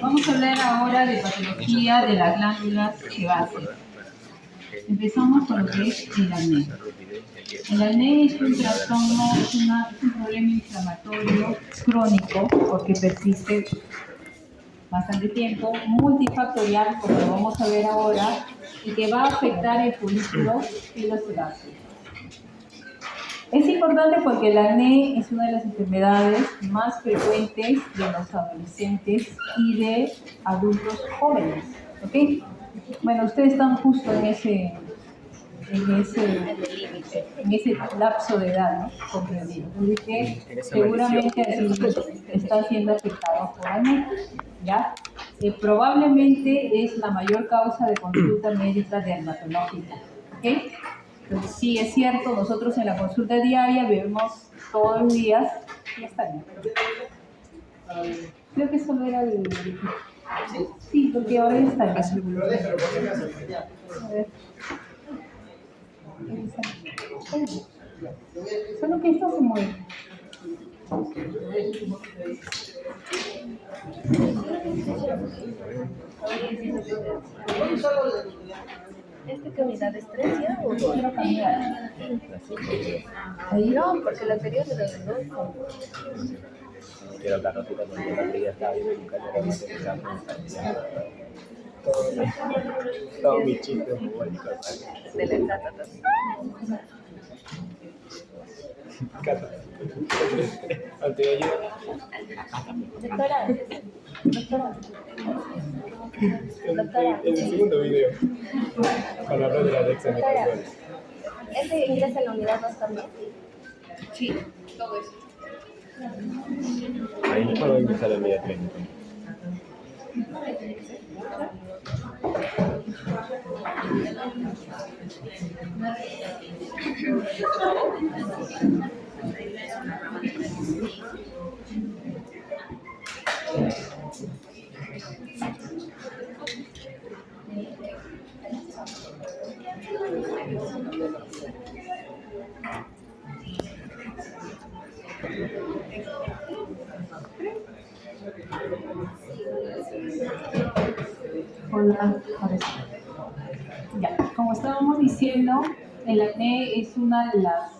Vamos a hablar ahora de patología de las glándulas sebáceas. Empezamos con lo que es el acné. El acné es un trastorno, es un problema inflamatorio crónico porque persiste bastante tiempo, multifactorial, como lo vamos a ver ahora, y que va a afectar el folículo pilosebáceo. Es importante porque el acné es una de las enfermedades más frecuentes de los adolescentes y de adultos jóvenes, ¿ok? Bueno, ustedes están justo en ese lapso de edad, ¿no? Comprendido. Así que seguramente así están siendo afectados por acné, ¿ya? Probablemente es la mayor causa de consulta médica dermatológica, ¿ok? Entonces, sí, es cierto, nosotros en la consulta diaria vemos todos los días, ya está bien. Creo que solo era el... Sí, porque ahora ya está bien. A ver. Solo que esto se mueve. ¿Este qué unidad es 3 ya o 2? Quiero cambiar. Ahí no, porque la anterior era de 2. Quiero la notita porque la brilla está bien, todo mi chiste es muy bueno. De la Cata. Cata. Ante ella. Doctora. En el segundo video. Para hablar de la dexametasona. ¿Este ingresa en la unidad 2 también? Sí, todo eso. Ahí puedo ingresar el día 30. Hola, ya, como estábamos diciendo, el acné es una de las,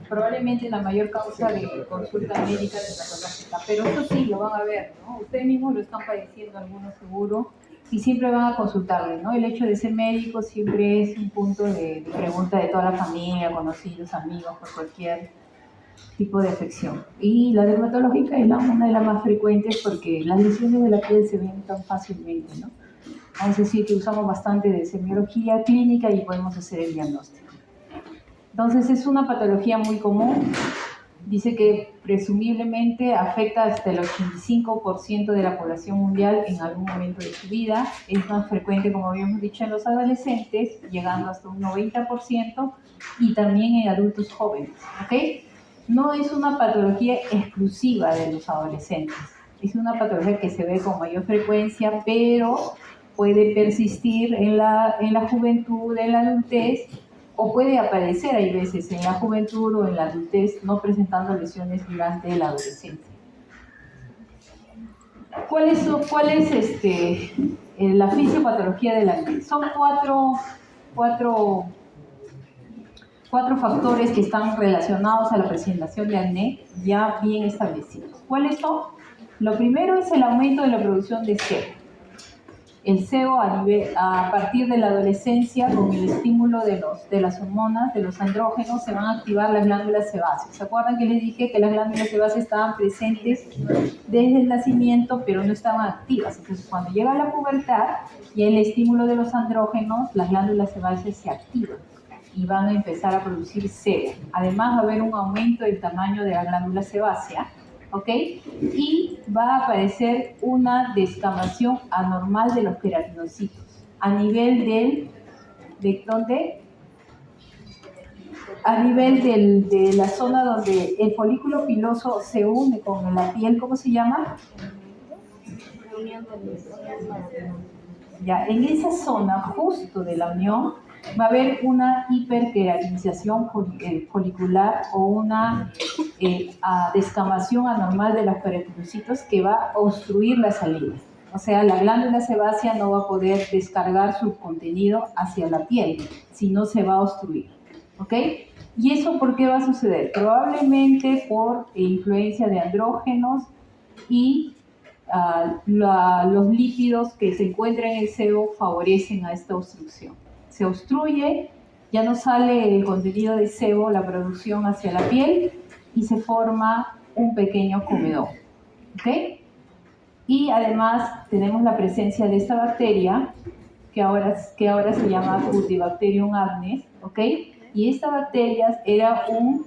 probablemente la mayor causa de consulta médica dermatológica, pero eso sí, lo van a ver, ¿no? Ustedes mismos lo están padeciendo, algunos seguro, y siempre van a consultarle, ¿no? El hecho de ser médico siempre es un punto de pregunta de toda la familia, conocidos, amigos, por cualquier tipo de afección. Y la dermatológica es una de las más frecuentes porque las lesiones de la piel se ven tan fácilmente, ¿no? Vamos a decir que usamos bastante de semiología clínica y podemos hacer el diagnóstico. Entonces es una patología muy común. Dice que presumiblemente afecta hasta el 85% de la población mundial en algún momento de su vida. Es más frecuente, como habíamos dicho, en los adolescentes, llegando hasta un 90%, y también en adultos jóvenes, ¿ok? No es una patología exclusiva de los adolescentes. Es una patología que se ve con mayor frecuencia, pero puede persistir en la juventud, en la adultez, o puede aparecer, hay veces, en la juventud o en la adultez, no presentando lesiones durante la adolescencia. ¿Cuál es la fisiopatología del acné? Son cuatro factores que están relacionados a la presentación de acné ya bien establecidos. ¿Cuáles son? Lo primero es el aumento de la producción de sebo. El sebo a partir de la adolescencia, con el estímulo de las hormonas, de los andrógenos, se van a activar las glándulas sebáceas. ¿Se acuerdan que les dije que las glándulas sebáceas estaban presentes desde el nacimiento, pero no estaban activas? Entonces, cuando llega la pubertad y el estímulo de los andrógenos, las glándulas sebáceas se activan y van a empezar a producir sebo. Además, va a haber un aumento del tamaño de la glándula sebácea, ¿ok? Y va a aparecer una descamación anormal de los queratinocitos a nivel ¿de dónde? A nivel de la zona donde el folículo piloso se une con la piel, ¿cómo se llama? Ya, en esa zona justo de la unión va a haber una hiperqueratinización folicular o una descamación anormal de los queratinocitos que va a obstruir la salida, O sea, la glándula sebácea no va a poder descargar su contenido hacia la piel, sino se va a obstruir. ¿Ok? ¿Y eso por qué va a suceder? Probablemente por influencia de andrógenos y los lípidos que se encuentran en el sebo favorecen a esta obstrucción. Se obstruye, ya no sale el contenido de sebo, la producción hacia la piel, y se forma un pequeño comedón. ¿Ok? Y además tenemos la presencia de esta bacteria, que ahora se llama Cutibacterium agnes, ¿ok? Y esta bacteria era un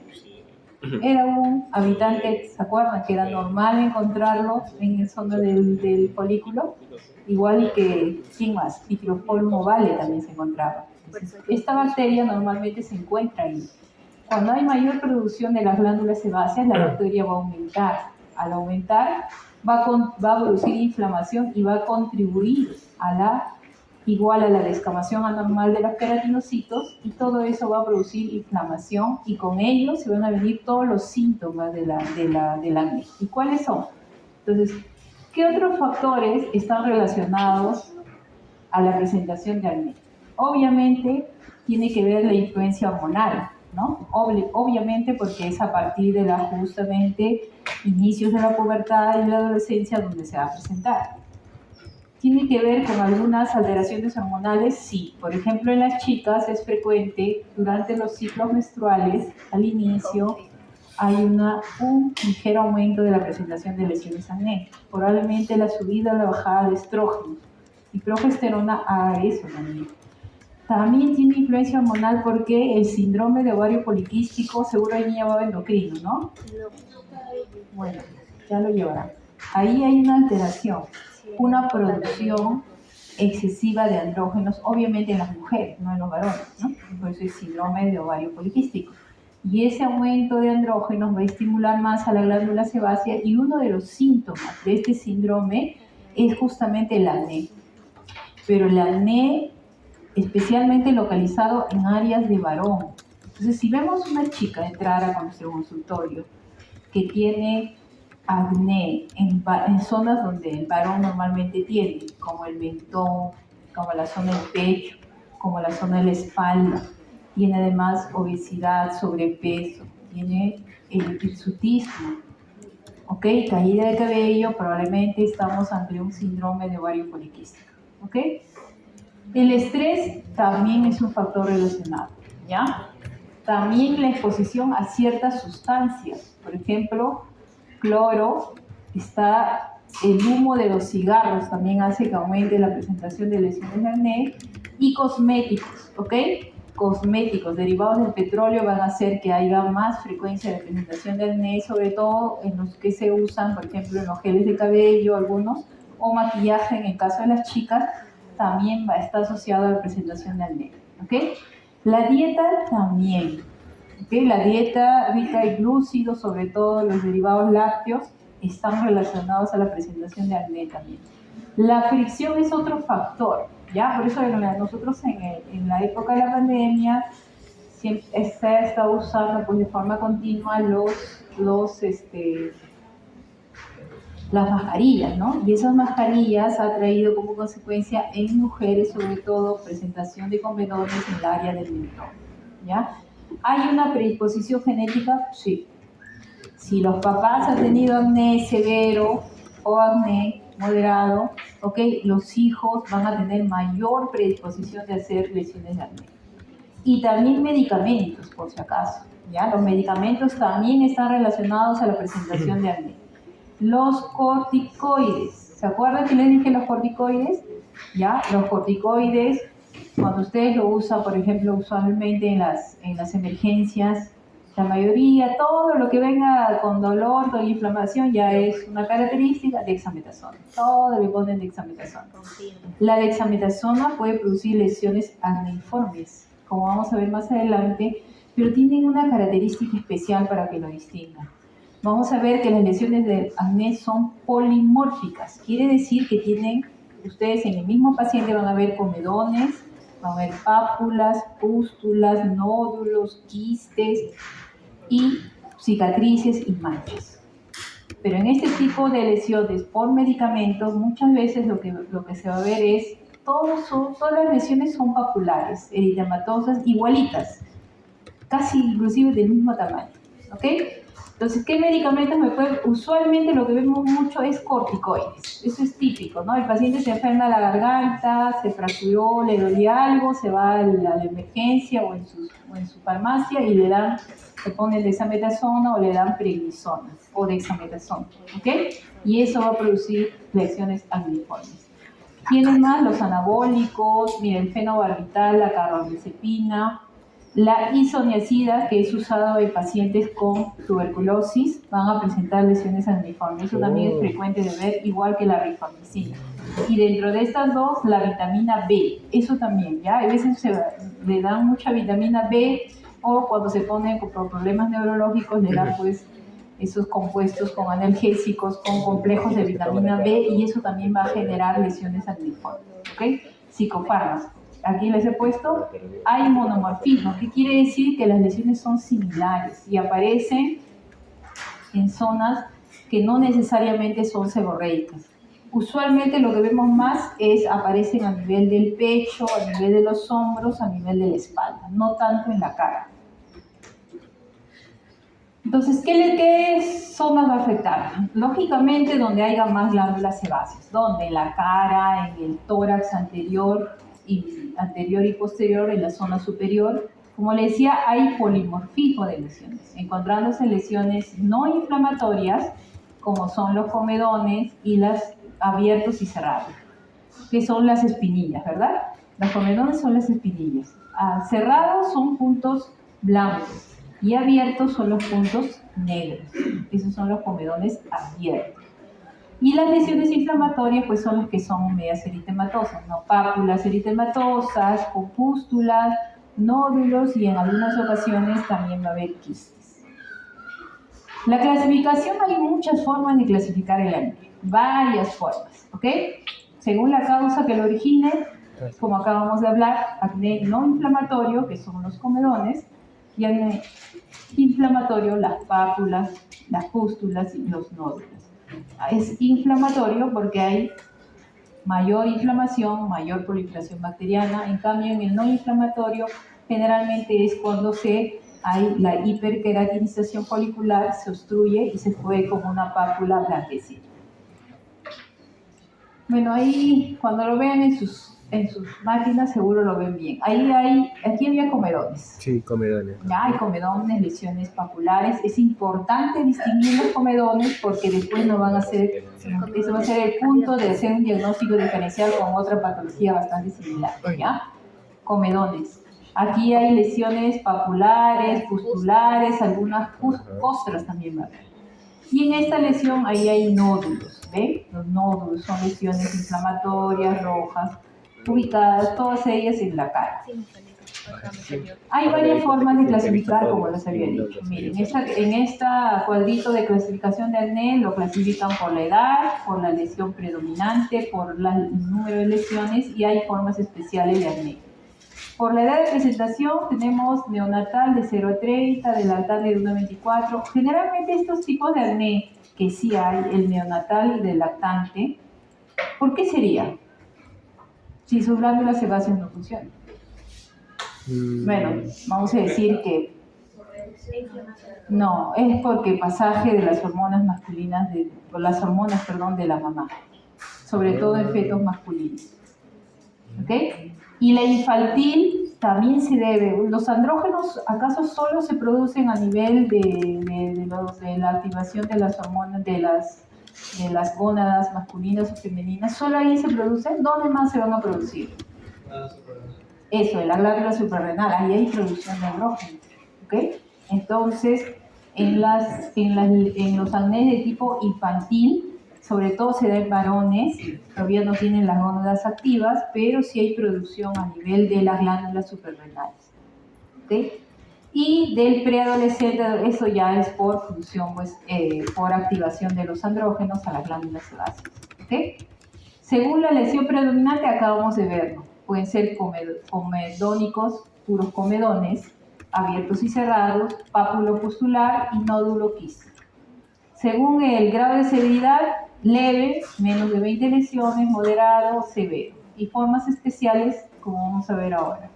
habitante, ¿se acuerdan? Que era normal encontrarlo en el zona del folículo, igual que, ¿quién más? Picrosporium ovale también se encontraba. Entonces, esta bacteria normalmente se encuentra ahí. Cuando hay mayor producción de las glándulas sebáceas, la bacteria va a aumentar. Al aumentar, va a producir inflamación y va a contribuir igual a la descamación anormal de los queratinocitos, y todo eso va a producir inflamación, y con ello se van a venir todos los síntomas del acné. ¿Y cuáles son? Entonces, ¿qué otros factores están relacionados a la presentación de acné? Obviamente tiene que ver la influencia hormonal, ¿no? Obviamente, porque es a partir de justamente inicios de la pubertad y la adolescencia donde se va a presentar. ¿Tiene que ver con algunas alteraciones hormonales? Sí. Por ejemplo, en las chicas es frecuente durante los ciclos menstruales, al inicio, hay un ligero aumento de la presentación de lesiones acné. Probablemente la subida o la bajada de estrógenos y progesterona haga eso también. También tiene influencia hormonal porque el síndrome de ovario poliquístico seguro ahí llevaba endocrino, ¿no? No. Bueno, ya lo llevará. Ahí hay una alteración, una producción excesiva de andrógenos, obviamente en las mujeres, no en los varones, ¿no? Por eso es síndrome de ovario poliquístico. Y ese aumento de andrógenos va a estimular más a la glándula sebácea, y uno de los síntomas de este síndrome es justamente el acné. Pero el acné especialmente localizado en áreas de varón. Entonces, si vemos una chica entrar a nuestro consultorio que tiene acné en zonas donde el varón normalmente tiene, como el mentón, como la zona del pecho, como la zona de la espalda, tiene además obesidad, sobrepeso, tiene el hirsutismo, ¿ok? Caída de cabello, probablemente estamos ante un síndrome de ovario poliquístico, ¿ok? El estrés también es un factor relacionado, ¿ya? También la exposición a ciertas sustancias, por ejemplo, cloro, el humo de los cigarros también hace que aumente la presentación de lesiones de acné, y cosméticos, ¿ok? Cosméticos derivados del petróleo van a hacer que haya más frecuencia de presentación de acné, sobre todo en los que se usan, por ejemplo, en los geles de cabello, algunos, o maquillaje en el caso de las chicas, también va a estar asociado a la presentación de acné, ¿ok? La dieta también, ¿ok? La dieta rica en glúcidos, sobre todo los derivados lácteos, están relacionados a la presentación de acné también. La fricción es otro factor, ¿ya? Por eso nosotros en la época de la pandemia siempre se ha estado usando pues, de forma continua las mascarillas, ¿no? Y esas mascarillas ha traído como consecuencia en mujeres, sobre todo, presentación de comedones en el área del mentón, ¿ya? ¿Hay una predisposición genética? Sí. Si los papás han tenido acné severo o acné moderado, ¿ok? Los hijos van a tener mayor predisposición de hacer lesiones de acné. Y también medicamentos, por si acaso, ¿ya? Los medicamentos también están relacionados a la presentación de acné. Los corticoides, ¿se acuerdan que les dije los corticoides? ¿Ya? Los corticoides, cuando ustedes lo usan, por ejemplo, usualmente en las emergencias, la mayoría, todo lo que venga con dolor, con inflamación, ya es una característica de dexametasona. Todo le ponen dexametasona. La dexametasona puede producir lesiones acneiformes, como vamos a ver más adelante, pero tienen una característica especial para que lo distingan. Vamos a ver que las lesiones de acné son polimórficas. Quiere decir que ustedes en el mismo paciente van a ver comedones, van a ver pápulas, pústulas, nódulos, quistes y cicatrices y manchas. Pero en este tipo de lesiones por medicamentos, muchas veces lo que se va a ver es, todas las lesiones son papulares, eritematosas, igualitas, casi inclusive del mismo tamaño, ¿ok? Entonces, ¿qué medicamentos me pueden? Usualmente lo que vemos mucho es corticoides, eso es típico, ¿no? El paciente se enferma de la garganta, se fracturó, le dolía algo, se va a la emergencia o en su farmacia y se pone dexametasona o le dan prednisona o dexametasona, ¿ok? Y eso va a producir lesiones agriformes. ¿Quiénes más? Los anabólicos, mira, el fenobarbital, la carbamazepina, la isoniazida, que es usado en pacientes con tuberculosis, van a presentar lesiones agriformes. Eso también es frecuente de ver, igual que la rifamicina. Y dentro de estas dos, la vitamina B, eso también, ¿ya? A veces le dan mucha vitamina B o cuando se pone por problemas neurológicos le dan pues esos compuestos con analgésicos, con complejos de vitamina B y eso también va a generar lesiones agriformes, ¿ok? Psicofármacos. Aquí les he puesto, hay monomorfismo, que quiere decir que las lesiones son similares y aparecen en zonas que no necesariamente son seborreicas. Usualmente lo que vemos más aparecen a nivel del pecho, a nivel de los hombros, a nivel de la espalda, no tanto en la cara. Entonces, ¿qué zonas va a afectar? Lógicamente, donde haya más glándulas sebáceas, donde en la cara, en el tórax anterior y posterior, en la zona superior. Como les decía, hay polimorfismo de lesiones, encontrándose lesiones no inflamatorias, como son los comedones y las abiertos y cerrados, que son las espinillas, ¿verdad? Los comedones son las espinillas. Cerrados son puntos blancos y abiertos son los puntos negros. Esos son los comedones abiertos. Y las lesiones inflamatorias pues son las que son medias eritematosas, ¿no? Pápulas eritematosas, con pústulas, nódulos y en algunas ocasiones también va a haber quistes. La clasificación, hay muchas formas de clasificar el acné, varias formas, ¿ok? Según la causa que lo origine, como acabamos de hablar, acné no inflamatorio, que son los comedones, y acné inflamatorio, las pápulas, las pústulas y los nódulos. Es inflamatorio porque hay mayor inflamación, mayor proliferación bacteriana. En cambio, en el no inflamatorio, generalmente es cuando hay la hiperqueratinización folicular, se obstruye y se fue como una pápula blanquecina. Bueno, ahí cuando lo vean en sus máquinas seguro lo ven bien. Aquí había comedones. Sí, comedones. Ya hay comedones, lesiones papulares. Es importante distinguir los comedones porque después no van a ser, eso va a ser el punto de hacer un diagnóstico diferencial con otra patología bastante similar, ¿ya? Comedones. Aquí hay lesiones papulares, pustulares, algunas costras también va a haber. Y en esta lesión ahí hay nódulos, ¿ven? Los nódulos son lesiones inflamatorias, rojas, ubicadas todas ellas en la cara. Hay varias formas de clasificar, como les había dicho. Miren, en esta cuadrito de clasificación de acné lo clasifican por la edad, por la lesión predominante, por el número de lesiones y hay formas especiales de acné. Por la edad de presentación tenemos neonatal de 0 a 30, del lactante de 1 a 24. Generalmente estos tipos de acné que sí hay, el neonatal y del lactante, ¿por qué sería? Si sus glándulas sebáceas no funcionan. Bueno, vamos a decir que no, es porque pasaje de las hormonas masculinas, de la mamá, sobre todo en fetos masculinos. ¿Ok? Y la infantil también se debe. ¿Los andrógenos acaso solo se producen a nivel de la activación de las hormonas, de las gónadas masculinas o femeninas? ¿Solo ahí se producen? ¿Dónde más se van a producir? Eso, en la glándula suprarrenal, ahí hay producción de andrógenos, ¿ok? Entonces, en los acné de tipo infantil, sobre todo se da en varones, todavía no tienen las gónadas activas, pero sí hay producción a nivel de las glándulas suprarrenales, ¿ok? Y del preadolescente, eso ya es por función, pues, por activación de los andrógenos a las glándulas sebáceas, ¿ok? Según la lesión predominante, acabamos de verlo. Pueden ser comedónicos, puros comedones, abiertos y cerrados, pápulo pustular y nódulo quístico. Según el grado de severidad, leve, menos de 20 lesiones, moderado, severo. Y formas especiales, como vamos a ver ahora.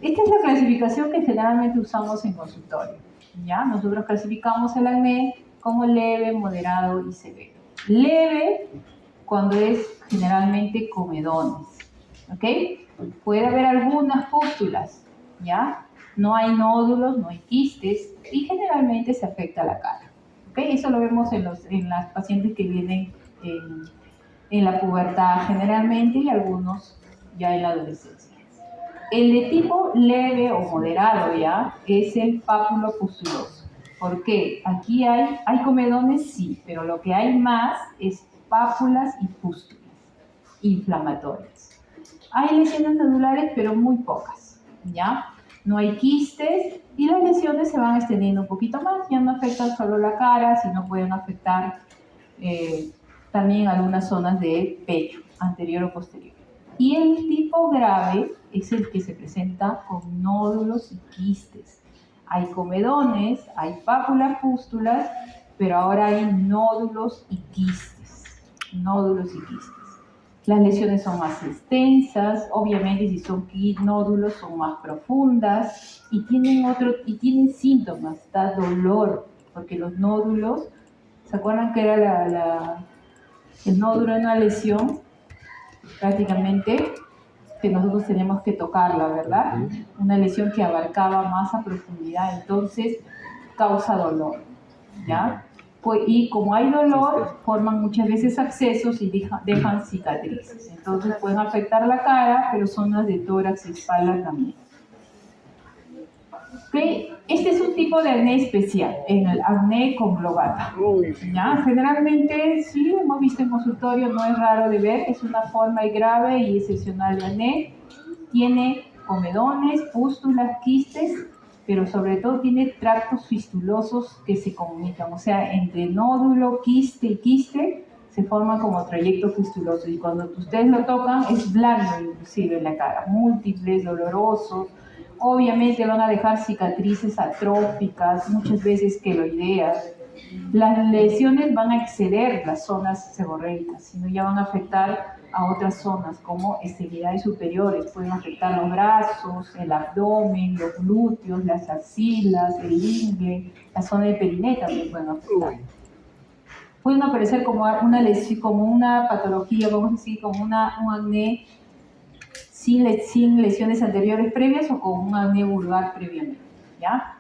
Esta es la clasificación que generalmente usamos en consultorio. ¿Ya? Nosotros clasificamos el acné como leve, moderado y severo. Leve, cuando es generalmente comedones. ¿Ok? Puede haber algunas pústulas, ¿ya? No hay nódulos, no hay quistes y generalmente se afecta la cara. ¿Ok? Eso lo vemos en las pacientes que vienen en la pubertad generalmente y algunos ya en la adolescencia. El de tipo leve o moderado ya es el pápulo pustuloso. ¿Por qué? Aquí hay comedones, sí, pero lo que hay más es pápulas y pústulas inflamatorias. Hay lesiones nodulares, pero muy pocas, ¿ya? No hay quistes y las lesiones se van extendiendo un poquito más, ya no afectan solo la cara, sino pueden afectar también algunas zonas de pecho, anterior o posterior. Y el tipo grave es el que se presenta con nódulos y quistes. Hay comedones, hay pápulas, pústulas, pero ahora hay nódulos y quistes. Nódulos y quistes. Las lesiones son más extensas, obviamente si son nódulos son más profundas y tienen síntomas, da dolor, porque los nódulos, ¿se acuerdan que era el nódulo de una lesión? Prácticamente que nosotros tenemos que tocarla, ¿verdad? Una lesión que abarcaba más a profundidad, entonces causa dolor, ¿ya? Y como hay dolor, forman muchas veces abscesos y dejan cicatrices. Entonces pueden afectar la cara, pero zonas de tórax y espalda también. ¿Okay? Este es un tipo de acné especial, en el acné conglobata. ¿Ya? Generalmente, sí, hemos visto en consultorio, no es raro de ver, es una forma grave y excepcional de acné. Tiene comedones, pústulas, quistes, pero sobre todo tiene tractos fistulosos que se comunican, o sea, entre nódulo, quiste y quiste se forma como trayecto fistuloso y cuando ustedes lo tocan es blando inclusive en la cara, múltiples, dolorosos. Obviamente van a dejar cicatrices atróficas, muchas veces queloideas. Las lesiones van a exceder las zonas seborreicas, sino ya van a afectar a otras zonas como extremidades superiores. Pueden afectar los brazos, el abdomen, los glúteos, las axilas, el ingle, la zona del periné también pueden afectar. Pueden aparecer como una lesión, como una patología, vamos a decir, como un acné sin lesiones anteriores previas o con un acné vulvar previamente, ¿ya?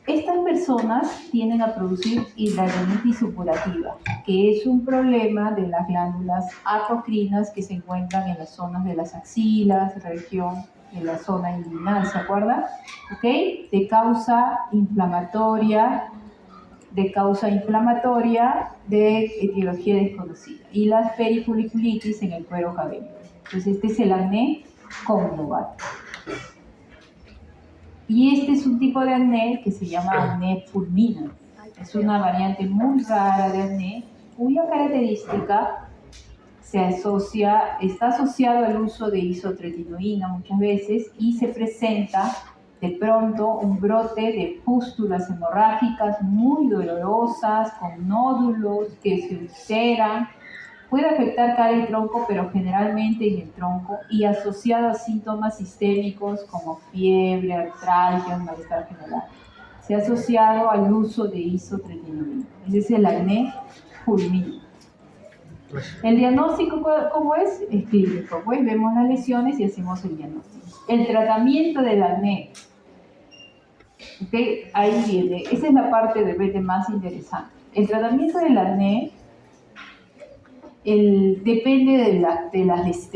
Estas personas tienden a producir hidradenitis supurativa, que es un problema de las glándulas apocrinas que se encuentran en las zonas de las axilas, región, en la zona inguinal, ¿se acuerdan? ¿Ok? De causa inflamatoria de etiología desconocida. Y las perifolliculitis en el cuero cabelludo. Entonces este es el acné conglobata. Y este es un tipo de acné que se llama acné fulminante. Es una variante muy rara de acné cuya característica está asociado al uso de isotretinoína muchas veces y se presenta de pronto un brote de pústulas hemorrágicas muy dolorosas, con nódulos que se ulceran. Puede afectar cara y tronco, pero generalmente en el tronco y asociado a síntomas sistémicos como fiebre, artralgia, malestar general. Se ha asociado al uso de isotretinoína. Ese es el acné fulminante. El diagnóstico, ¿cómo es? Es clínico. Pues vemos las lesiones y hacemos el diagnóstico. El tratamiento del acné. ¿Okay? Ahí viene. Esa es la parte de repente más interesante. El tratamiento del acné depende de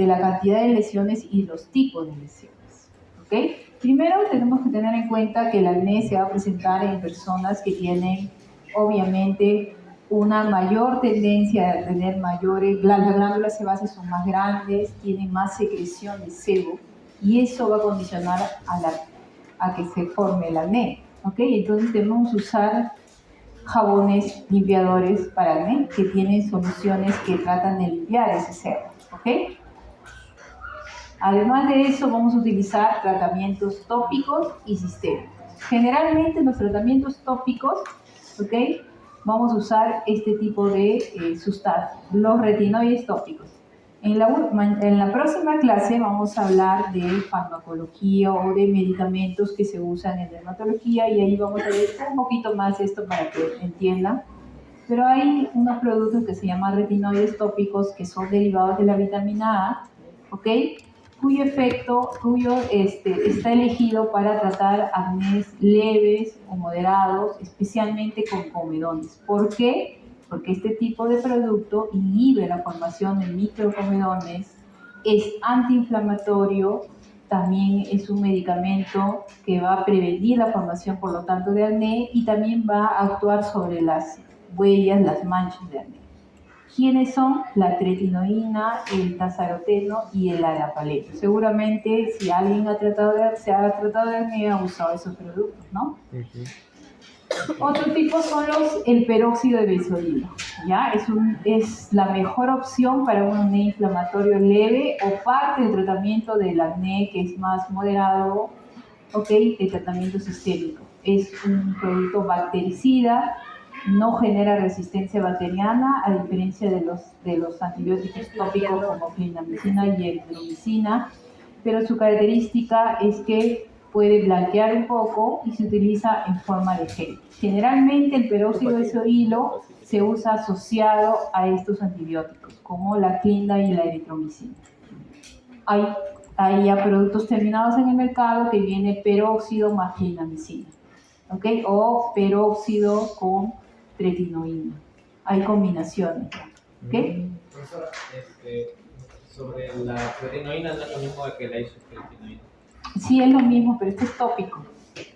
la cantidad de lesiones y los tipos de lesiones. ¿Okay? Primero tenemos que tener en cuenta que el acné se va a presentar en personas que tienen obviamente una mayor tendencia a tener mayores, las glándulas sebáceas son más grandes, tienen más secreción de sebo y eso va a condicionar a que se forme el acné. ¿Okay? Entonces debemos usar jabones limpiadores para acné que tienen soluciones que tratan de limpiar ese sebo. ¿Okay? Además de eso vamos a utilizar tratamientos tópicos y sistémicos. Generalmente los tratamientos tópicos, ¿okay?, vamos a usar este tipo de sustancias, los retinoides tópicos. En la próxima clase vamos a hablar de farmacología o de medicamentos que se usan en dermatología y ahí vamos a ver un poquito más esto para que entiendan. Pero hay unos productos que se llaman retinoides tópicos que son derivados de la vitamina A, ¿ok? Cuyo efecto está elegido para tratar acnés leves o moderados, especialmente con comedones. ¿Por qué? Porque este tipo de producto inhibe la formación de microcomedones, es antiinflamatorio, también es un medicamento que va a prevenir la formación, por lo tanto, de acné y también va a actuar sobre las huellas, las manchas de acné. ¿Quiénes son? La tretinoína, el tazaroteno y el arapaleno. Seguramente si alguien se ha tratado de acné ha usado esos productos, ¿no? Otro tipo son el peróxido de benzoilo, ¿ya? Es la mejor opción para un acné inflamatorio leve o parte del tratamiento del acné que es más moderado, ¿ok? El tratamiento sistémico. Es un producto bactericida, no genera resistencia bacteriana, a diferencia de los antibióticos tópicos como clindamicina y erythromicina, pero su característica es que puede blanquear un poco y se utiliza en forma de gel. Generalmente el peróxido de benzoilo se usa asociado a estos antibióticos, como la clinda y la eritromicina. Hay ya productos terminados en el mercado que viene peróxido más clindamicina, ¿ok? O peróxido con tretinoína. Hay combinaciones, ¿ok? Profesora, sobre la tretinoína no es lo mismo que la isotretinoína. Sí, es lo mismo, pero este es tópico.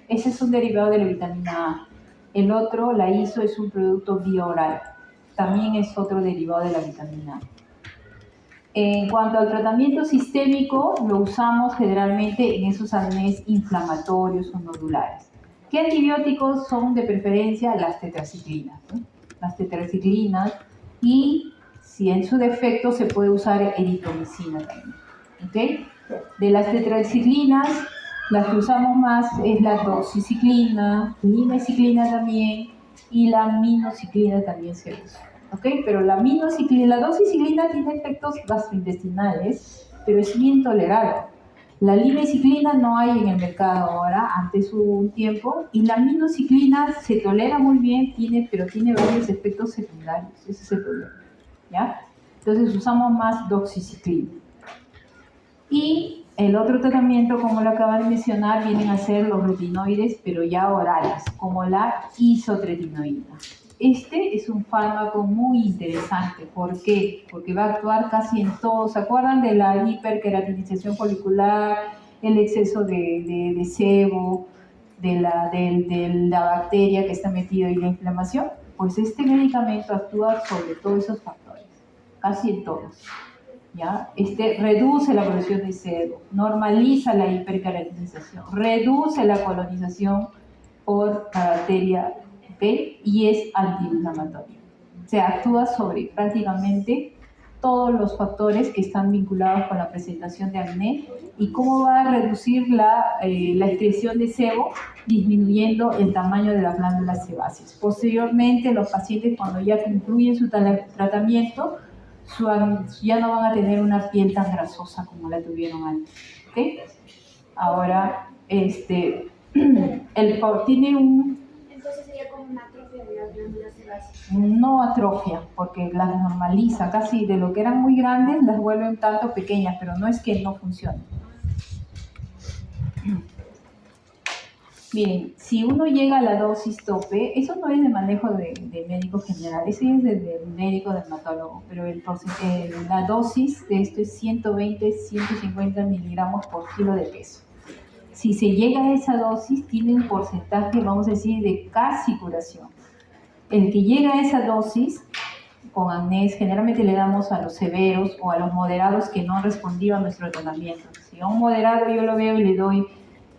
Ese es un derivado de la vitamina A. El otro, la iso, es un producto bioral. También es otro derivado de la vitamina A. En cuanto al tratamiento sistémico, lo usamos generalmente en esos acnés inflamatorios o nodulares. ¿Qué antibióticos son de preferencia? Las tetraciclinas, ¿no? Las tetraciclinas, y si en su defecto se puede usar eritromicina también, ¿ok? De las tetraciclinas, las que usamos más es la doxiciclina, limeciclina también, y la minociclina también se usa, ¿ok? Pero la doxiciclina tiene efectos gastrointestinales, pero es bien tolerado. La limeciclina no hay en el mercado ahora, antes hubo un tiempo, y la minociclina se tolera muy bien, pero tiene varios efectos secundarios, ese es el problema, ¿ya? Entonces usamos más doxiciclina. Y el otro tratamiento, como lo acaban de mencionar, vienen a ser los retinoides, pero ya orales, como la isotretinoína. Este es un fármaco muy interesante. ¿Por qué? Porque va a actuar casi en todo. ¿Se acuerdan de la hiperqueratinización folicular, el exceso de sebo, de la bacteria que está metida y la inflamación? Pues este medicamento actúa sobre todos esos factores, casi en todos. ¿Ya? Reduce la producción de sebo, normaliza la hiperqueratinización, reduce la colonización por la bacteria, ¿ok? Y es antiinflamatorio. Se actúa sobre prácticamente todos los factores que están vinculados con la presentación de acné. ¿Y cómo va a reducir la excreción de sebo? Disminuyendo el tamaño de las glándulas sebáceas. Posteriormente, los pacientes, cuando ya concluyen su tratamiento, ya no van a tener una piel tan grasosa como la tuvieron antes, ¿ok? Ahora, tiene un... Entonces sería como una atrofia de las glándulas sebáceas. No atrofia, porque las normaliza, casi de lo que eran muy grandes, las vuelven tanto pequeñas, pero no es que no funcionen. Miren, si uno llega a la dosis tope, eso no es de manejo de médico general, ese es de médico dermatólogo, pero la dosis de esto es 120-150 miligramos por kilo de peso. Si se llega a esa dosis, tiene un porcentaje, vamos a decir, de casi curación. El que llega a esa dosis con acné, generalmente le damos a los severos o a los moderados que no han respondido a nuestro tratamiento. Si a un moderado yo lo veo y le doy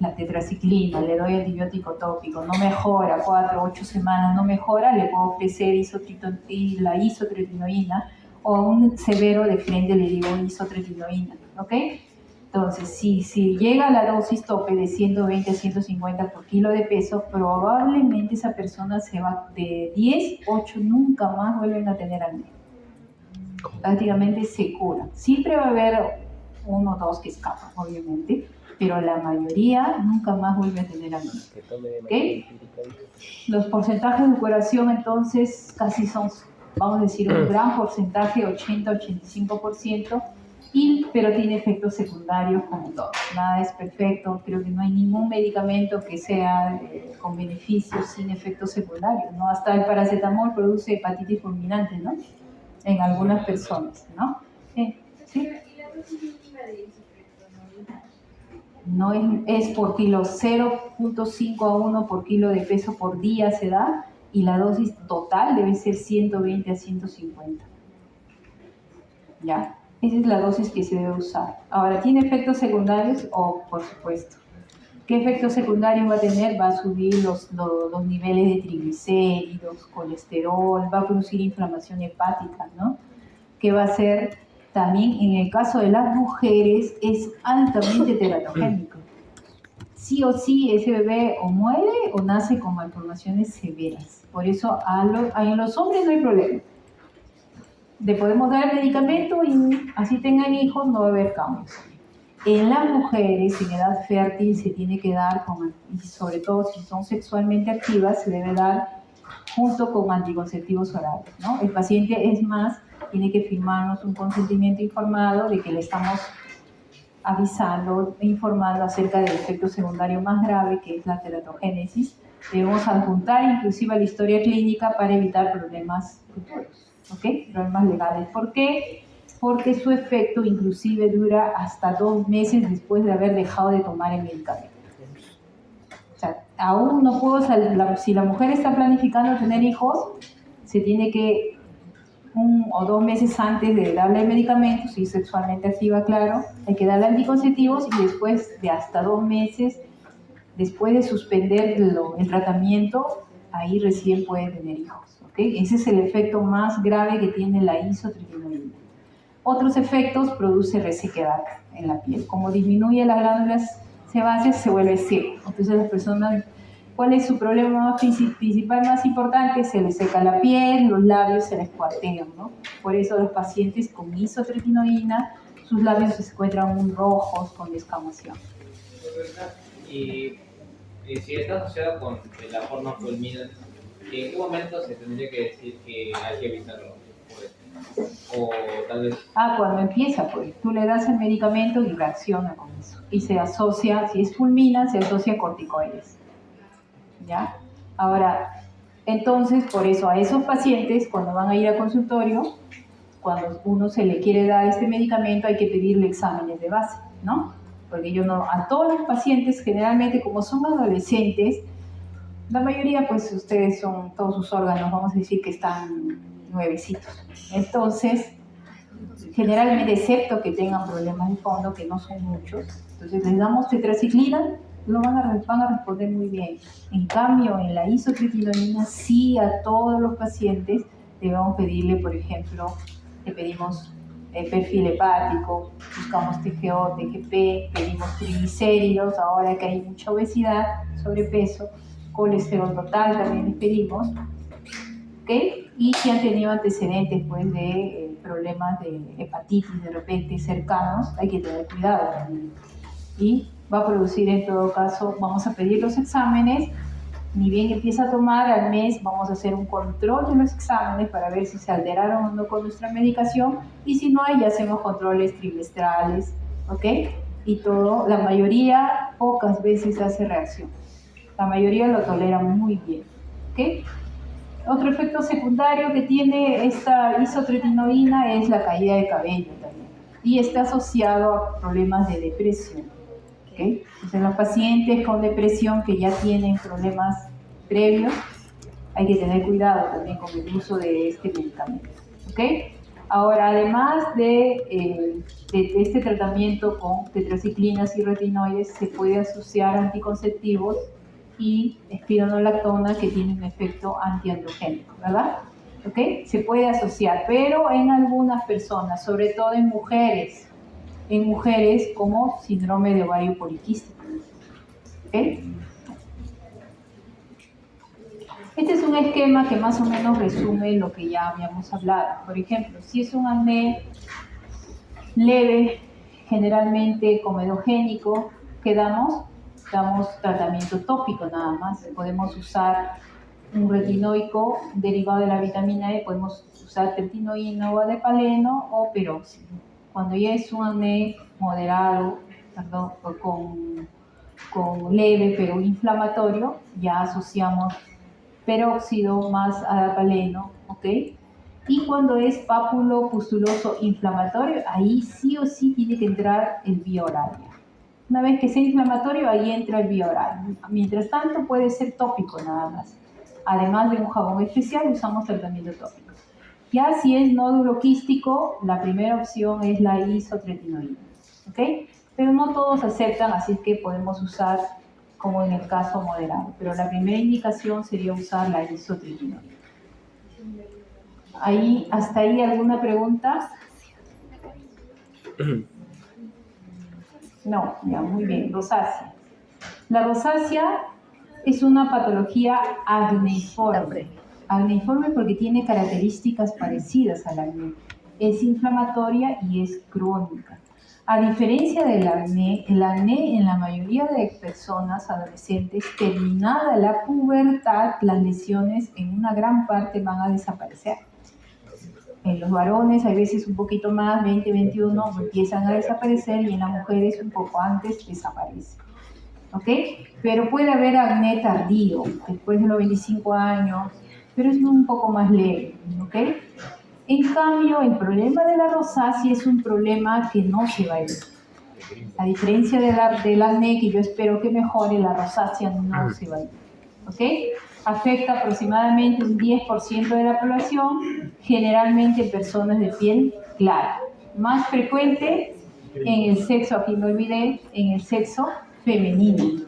la tetraciclina, le doy antibiótico tópico, no mejora, 4 o 8 semanas no mejora, le puedo ofrecer la isotretinoína, o a un severo de frente le digo isotretinoína, ¿ok? Entonces, si llega a la dosis tope de 120 a 150 por kilo de peso, probablemente esa persona se va de 10, 8 nunca más vuelven a tener acné. Prácticamente se cura. Siempre va a haber uno o dos que escapan, obviamente, pero la mayoría nunca más vuelve a tener acné. ¿Okay? Los porcentajes de curación entonces casi son, vamos a decir, un gran porcentaje, 80-85%, pero tiene efectos secundarios como todo. Nada es perfecto, creo que no hay ningún medicamento que sea con beneficios sin efectos secundarios, ¿no? Hasta el paracetamol produce hepatitis fulminante, ¿no? En algunas personas, ¿no? ¿Sí? No es por kilo, 0.5 a 1 por kilo de peso por día se da, y la dosis total debe ser 120 a 150. Ya, esa es la dosis que se debe usar. Ahora, ¿tiene efectos secundarios? Por supuesto. ¿Qué efectos secundarios va a tener? Va a subir los niveles de triglicéridos, colesterol, va a producir inflamación hepática, ¿no? Que va a ser también, en el caso de las mujeres, es altamente teratogénico. Sí o sí, ese bebé o muere o nace con malformaciones severas. Por eso en los hombres no hay problema. Le podemos dar el medicamento y así tengan hijos, no va a haber cambios. En las mujeres en edad fértil se tiene que dar, y sobre todo si son sexualmente activas, se debe dar junto con anticonceptivos orales, ¿no? El paciente, es más, tiene que firmarnos un consentimiento informado de que le estamos avisando e informando acerca del efecto secundario más grave, que es la teratogénesis. Debemos adjuntar inclusive a la historia clínica para evitar problemas futuros, ¿ok? Problemas legales. ¿Por qué? Porque su efecto inclusive dura hasta 2 meses después de haber dejado de tomar el medicamento. O sea, aún no puedo si la mujer está planificando tener hijos, se tiene que 1 o 2 meses antes de darle el medicamento, si es sexualmente activa, claro, hay que darle anticonceptivos, y después de hasta 2 meses, después de suspender el tratamiento, ahí recién puede tener hijos, ¿ok? Ese es el efecto más grave que tiene la isotretinoína. Otros efectos: produce resequedad en la piel. Como disminuye las glándulas sebáceas, se vuelve seco. Entonces las personas, ¿cuál es su problema principal más importante? Se les seca la piel, los labios se les cuartean, ¿no? Por eso los pacientes con isotretinoína, sus labios se encuentran muy rojos, con descamación. Y si está asociado con la forma fulminante, ¿en qué momento se tendría que decir que hay que evitarlo? O tal vez... Cuando empieza, pues tú le das el medicamento y reacciona con eso. Y se asocia, si es fulmina, se asocia a corticoides. ¿Ya? Ahora, entonces, por eso a esos pacientes, cuando van a ir al consultorio, cuando uno se le quiere dar este medicamento, hay que pedirle exámenes de base, ¿no? Porque a todos los pacientes, generalmente, como son adolescentes, la mayoría, pues ustedes todos sus órganos, vamos a decir que están nuevecitos. Entonces, generalmente, excepto que tengan problemas de fondo, que no son muchos, entonces les damos tetraciclina, van a responder muy bien. En cambio, en la isotretinoína, sí, a todos los pacientes debemos pedirle, por ejemplo, le pedimos perfil hepático, buscamos TGO, TGP, pedimos triglicéridos, ahora que hay mucha obesidad, sobrepeso, colesterol total también les pedimos, ¿ok? Y si han tenido antecedentes, pues, de problemas de hepatitis de repente cercanos, hay que tener cuidado también. Y va a producir, en todo caso, vamos a pedir los exámenes, ni bien empieza a tomar, al mes vamos a hacer un control de los exámenes para ver si se alteraron o no con nuestra medicación, y si no hay, ya hacemos controles trimestrales, ¿ok? Y todo, la mayoría, pocas veces hace reacción. La mayoría lo tolera muy bien, ¿ok? Otro efecto secundario que tiene esta isotretinoína es la caída de cabello también, y está asociado a problemas de depresión. ¿Okay? Entonces, los pacientes con depresión que ya tienen problemas previos, hay que tener cuidado también con el uso de este medicamento. ¿Okay? Ahora, además de este tratamiento con tetraciclinas y retinoides, se puede asociar anticonceptivos y espironolactona, que tiene un efecto antiandrogénico, ¿verdad? ¿Okay? Se puede asociar, pero en algunas personas, sobre todo en mujeres en mujeres como síndrome de ovario poliquístico. ¿Ok? Este es un esquema que más o menos resume lo que ya habíamos hablado. Por ejemplo, si es un acné leve, generalmente comedogénico, ¿qué damos? Damos tratamiento tópico nada más. Podemos usar un retinoico derivado de la vitamina E, podemos usar tretinoína o adepaleno o peróxido. Cuando ya es un acné moderado, perdón, con leve pero inflamatorio, ya asociamos peróxido más adapaleno, ¿ok? Y cuando es pápulo pustuloso inflamatorio, ahí sí o sí tiene que entrar el vía oral. Una vez que sea inflamatorio, ahí entra el vía oral. Mientras tanto, puede ser tópico nada más. Además de un jabón especial, usamos tratamiento tópico. Ya si es nódulo quístico, la primera opción es la isotretinoína, ¿ok? Pero no todos aceptan, así que podemos usar como en el caso moderado. Pero la primera indicación sería usar la isotretinoína. ¿Hasta ahí alguna pregunta? No, ya, muy bien. Rosácea. La rosácea es una patología acneiforme. Acneiforme porque tiene características parecidas al acné. Es inflamatoria y es crónica. A diferencia del acné, el acné en la mayoría de personas adolescentes, terminada la pubertad, las lesiones en una gran parte van a desaparecer. En los varones hay veces un poquito más, 20, 21, empiezan a desaparecer y en las mujeres un poco antes desaparece. ¿Ok? Pero puede haber acné tardío, después de los 25 años, pero es un poco más leve. ¿Ok? En cambio, el problema de la rosácea es un problema que no se va a ir. A diferencia del acné, que yo espero que mejore, la rosácea no se va a ir. ¿Ok? Afecta aproximadamente un 10% de la población, generalmente personas de piel clara. Más frecuente en el sexo, aquí no olvidé, en el sexo femenino.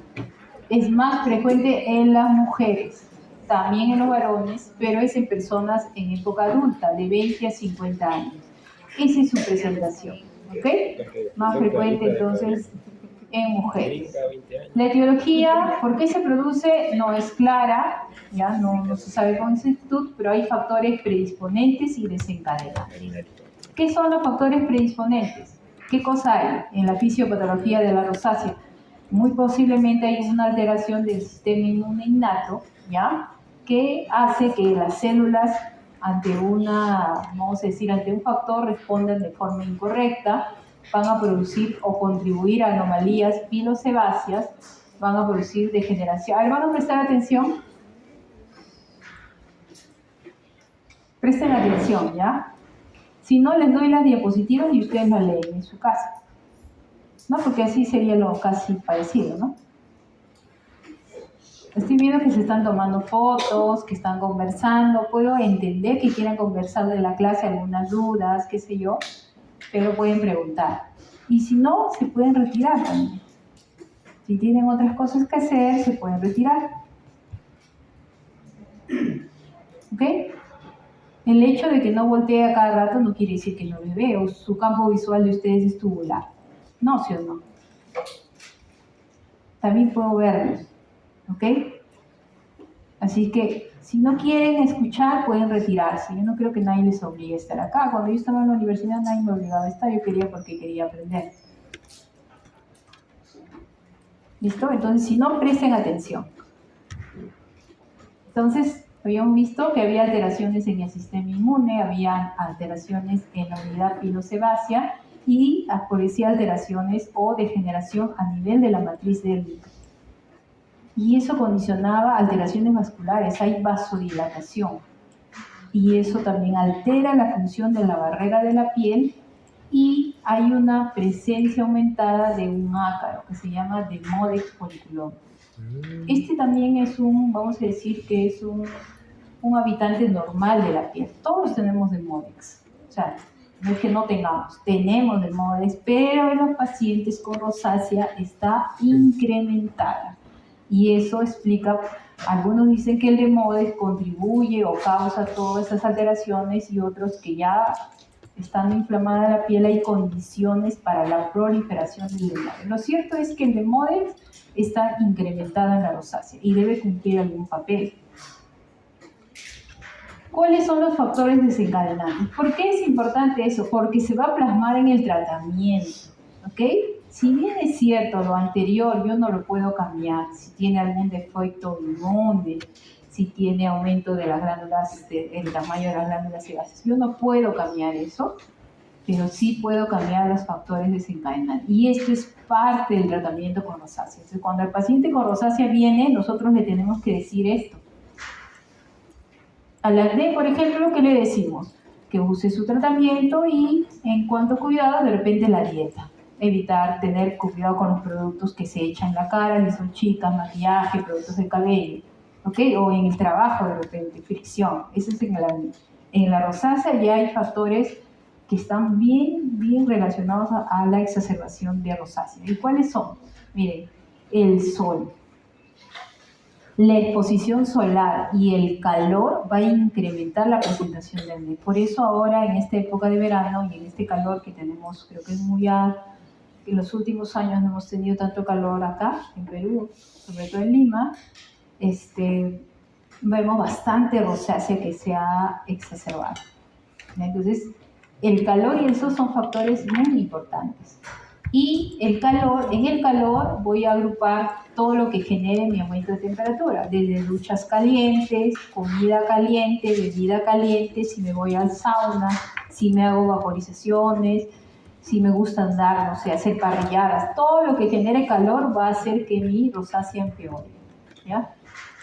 Es más frecuente en las mujeres, también en los varones, pero es en personas en época adulta, de 20 a 50 años. Esa es su presentación, ¿ok? Más frecuente entonces en mujeres. La etiología, ¿por qué se produce? No es clara, ya no se sabe con exactitud, pero hay factores predisponentes y desencadenantes. ¿Qué son los factores predisponentes? ¿Qué cosa hay en la fisiopatología de la rosácea? Muy posiblemente hay una alteración del sistema inmune innato, ¿ya? Que hace que las células ante ante un factor respondan de forma incorrecta, van a producir o contribuir a anomalías pilosebáceas, van a producir degeneración. A ver, ¿van a prestar atención? Presten atención, ¿ya? Si no, les doy las diapositivas y ustedes las leen en su casa, ¿no? Porque así sería lo casi parecido, ¿no? Estoy viendo que se están tomando fotos, que están conversando. Puedo entender que quieran conversar de la clase, algunas dudas, qué sé yo, pero pueden preguntar. Y si no, se pueden retirar también. Si tienen otras cosas que hacer, se pueden retirar. ¿Ok? El hecho de que no voltee a cada rato no quiere decir que no le veo. Su campo visual de ustedes es tubular. No, ¿sí o no? También puedo verlos. ¿Ok? Así que, si no quieren escuchar, pueden retirarse. Yo no creo que nadie les obligue a estar acá. Cuando yo estaba en la universidad, nadie me obligaba a estar. Yo quería porque quería aprender. ¿Listo? Entonces, si no, presten atención. Entonces, habíamos visto que había alteraciones en el sistema inmune, había alteraciones en la unidad pilosebácea y aparecían alteraciones o degeneración a nivel de la matriz dérmica. Y eso condicionaba alteraciones vasculares, hay vasodilatación. Y eso también altera la función de la barrera de la piel y hay una presencia aumentada de un ácaro que se llama Demodex folliculorum. Este también es vamos a decir que es un habitante normal de la piel. Todos tenemos Demodex. O sea, no es que no tenemos Demodex, pero en los pacientes con rosácea está incrementada. Y eso explica, algunos dicen que el Demodex contribuye o causa todas esas alteraciones y otros que ya Estando inflamada la piel hay condiciones para la proliferación del Demodex. Lo cierto es que el Demodex está incrementado en la rosácea y debe cumplir algún papel. ¿Cuáles son los factores desencadenantes? ¿Por qué es importante eso? Porque se va a plasmar en el tratamiento, ¿ok? Si bien es cierto, lo anterior yo no lo puedo cambiar, si tiene algún defecto inmune, si tiene aumento de las glándulas, el tamaño de las glándulas sebáceas, yo no puedo cambiar eso, pero sí puedo cambiar los factores desencadenantes. Y esto es parte del tratamiento con rosácea. Entonces, cuando el paciente con rosácea viene, nosotros le tenemos que decir esto. Al acné, por ejemplo, ¿qué le decimos? Que use su tratamiento y, en cuanto a cuidado, de repente la dieta. Evitar tener cuidado con los productos que se echan en la cara, que son chicas, maquillaje, productos de cabello, ¿ok? O en el trabajo, de repente, fricción. Eso es en el acné. En la rosácea ya hay factores que están bien relacionados a la exacerbación de rosácea. ¿Y cuáles son? Miren, el sol. La exposición solar y el calor va a incrementar la presentación de acné. Por eso ahora, en esta época de verano y en este calor que tenemos, creo que es muy alto, en los últimos años no hemos tenido tanto calor acá, en Perú, sobre todo en Lima, vemos bastante rosácea que se ha exacerbado. Entonces, el calor y el sol son factores muy importantes. Y en el calor voy a agrupar todo lo que genere mi aumento de temperatura, desde duchas calientes, comida caliente, bebida caliente, si me voy al sauna, si me hago vaporizaciones, si me gusta andar, no sé, hacer parrilladas, todo lo que genere calor va a hacer que mi rosácea empeore, ¿ya?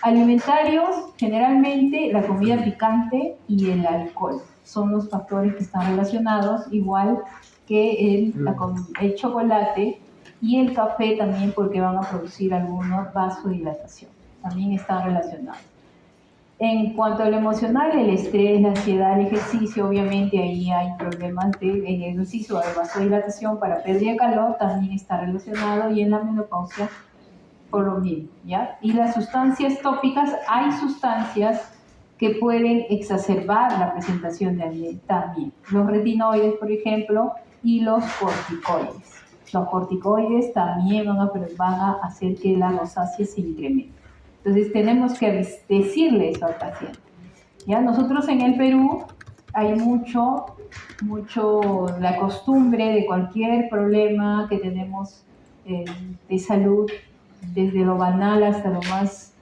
Alimentarios, generalmente la comida picante y el alcohol son los factores que están relacionados, igual que el chocolate y el café también, porque van a producir alguna vasodilatación. También están relacionados. En cuanto a lo emocional, el estrés, la ansiedad, el ejercicio, obviamente ahí hay problemas en el ejercicio de vasodilatación para pérdida de calor, también está relacionado, y en la menopausia por lo mismo, ¿ya? Y las sustancias tópicas, hay sustancias que pueden exacerbar la presentación de acné también. Los retinoides, por ejemplo, y los corticoides. Los corticoides también van a hacer que la rosácea se incremente. Entonces tenemos que decirle eso al paciente. ¿Ya? Nosotros en el Perú hay mucho la costumbre de cualquier problema que tenemos de salud, desde lo banal hasta lo más,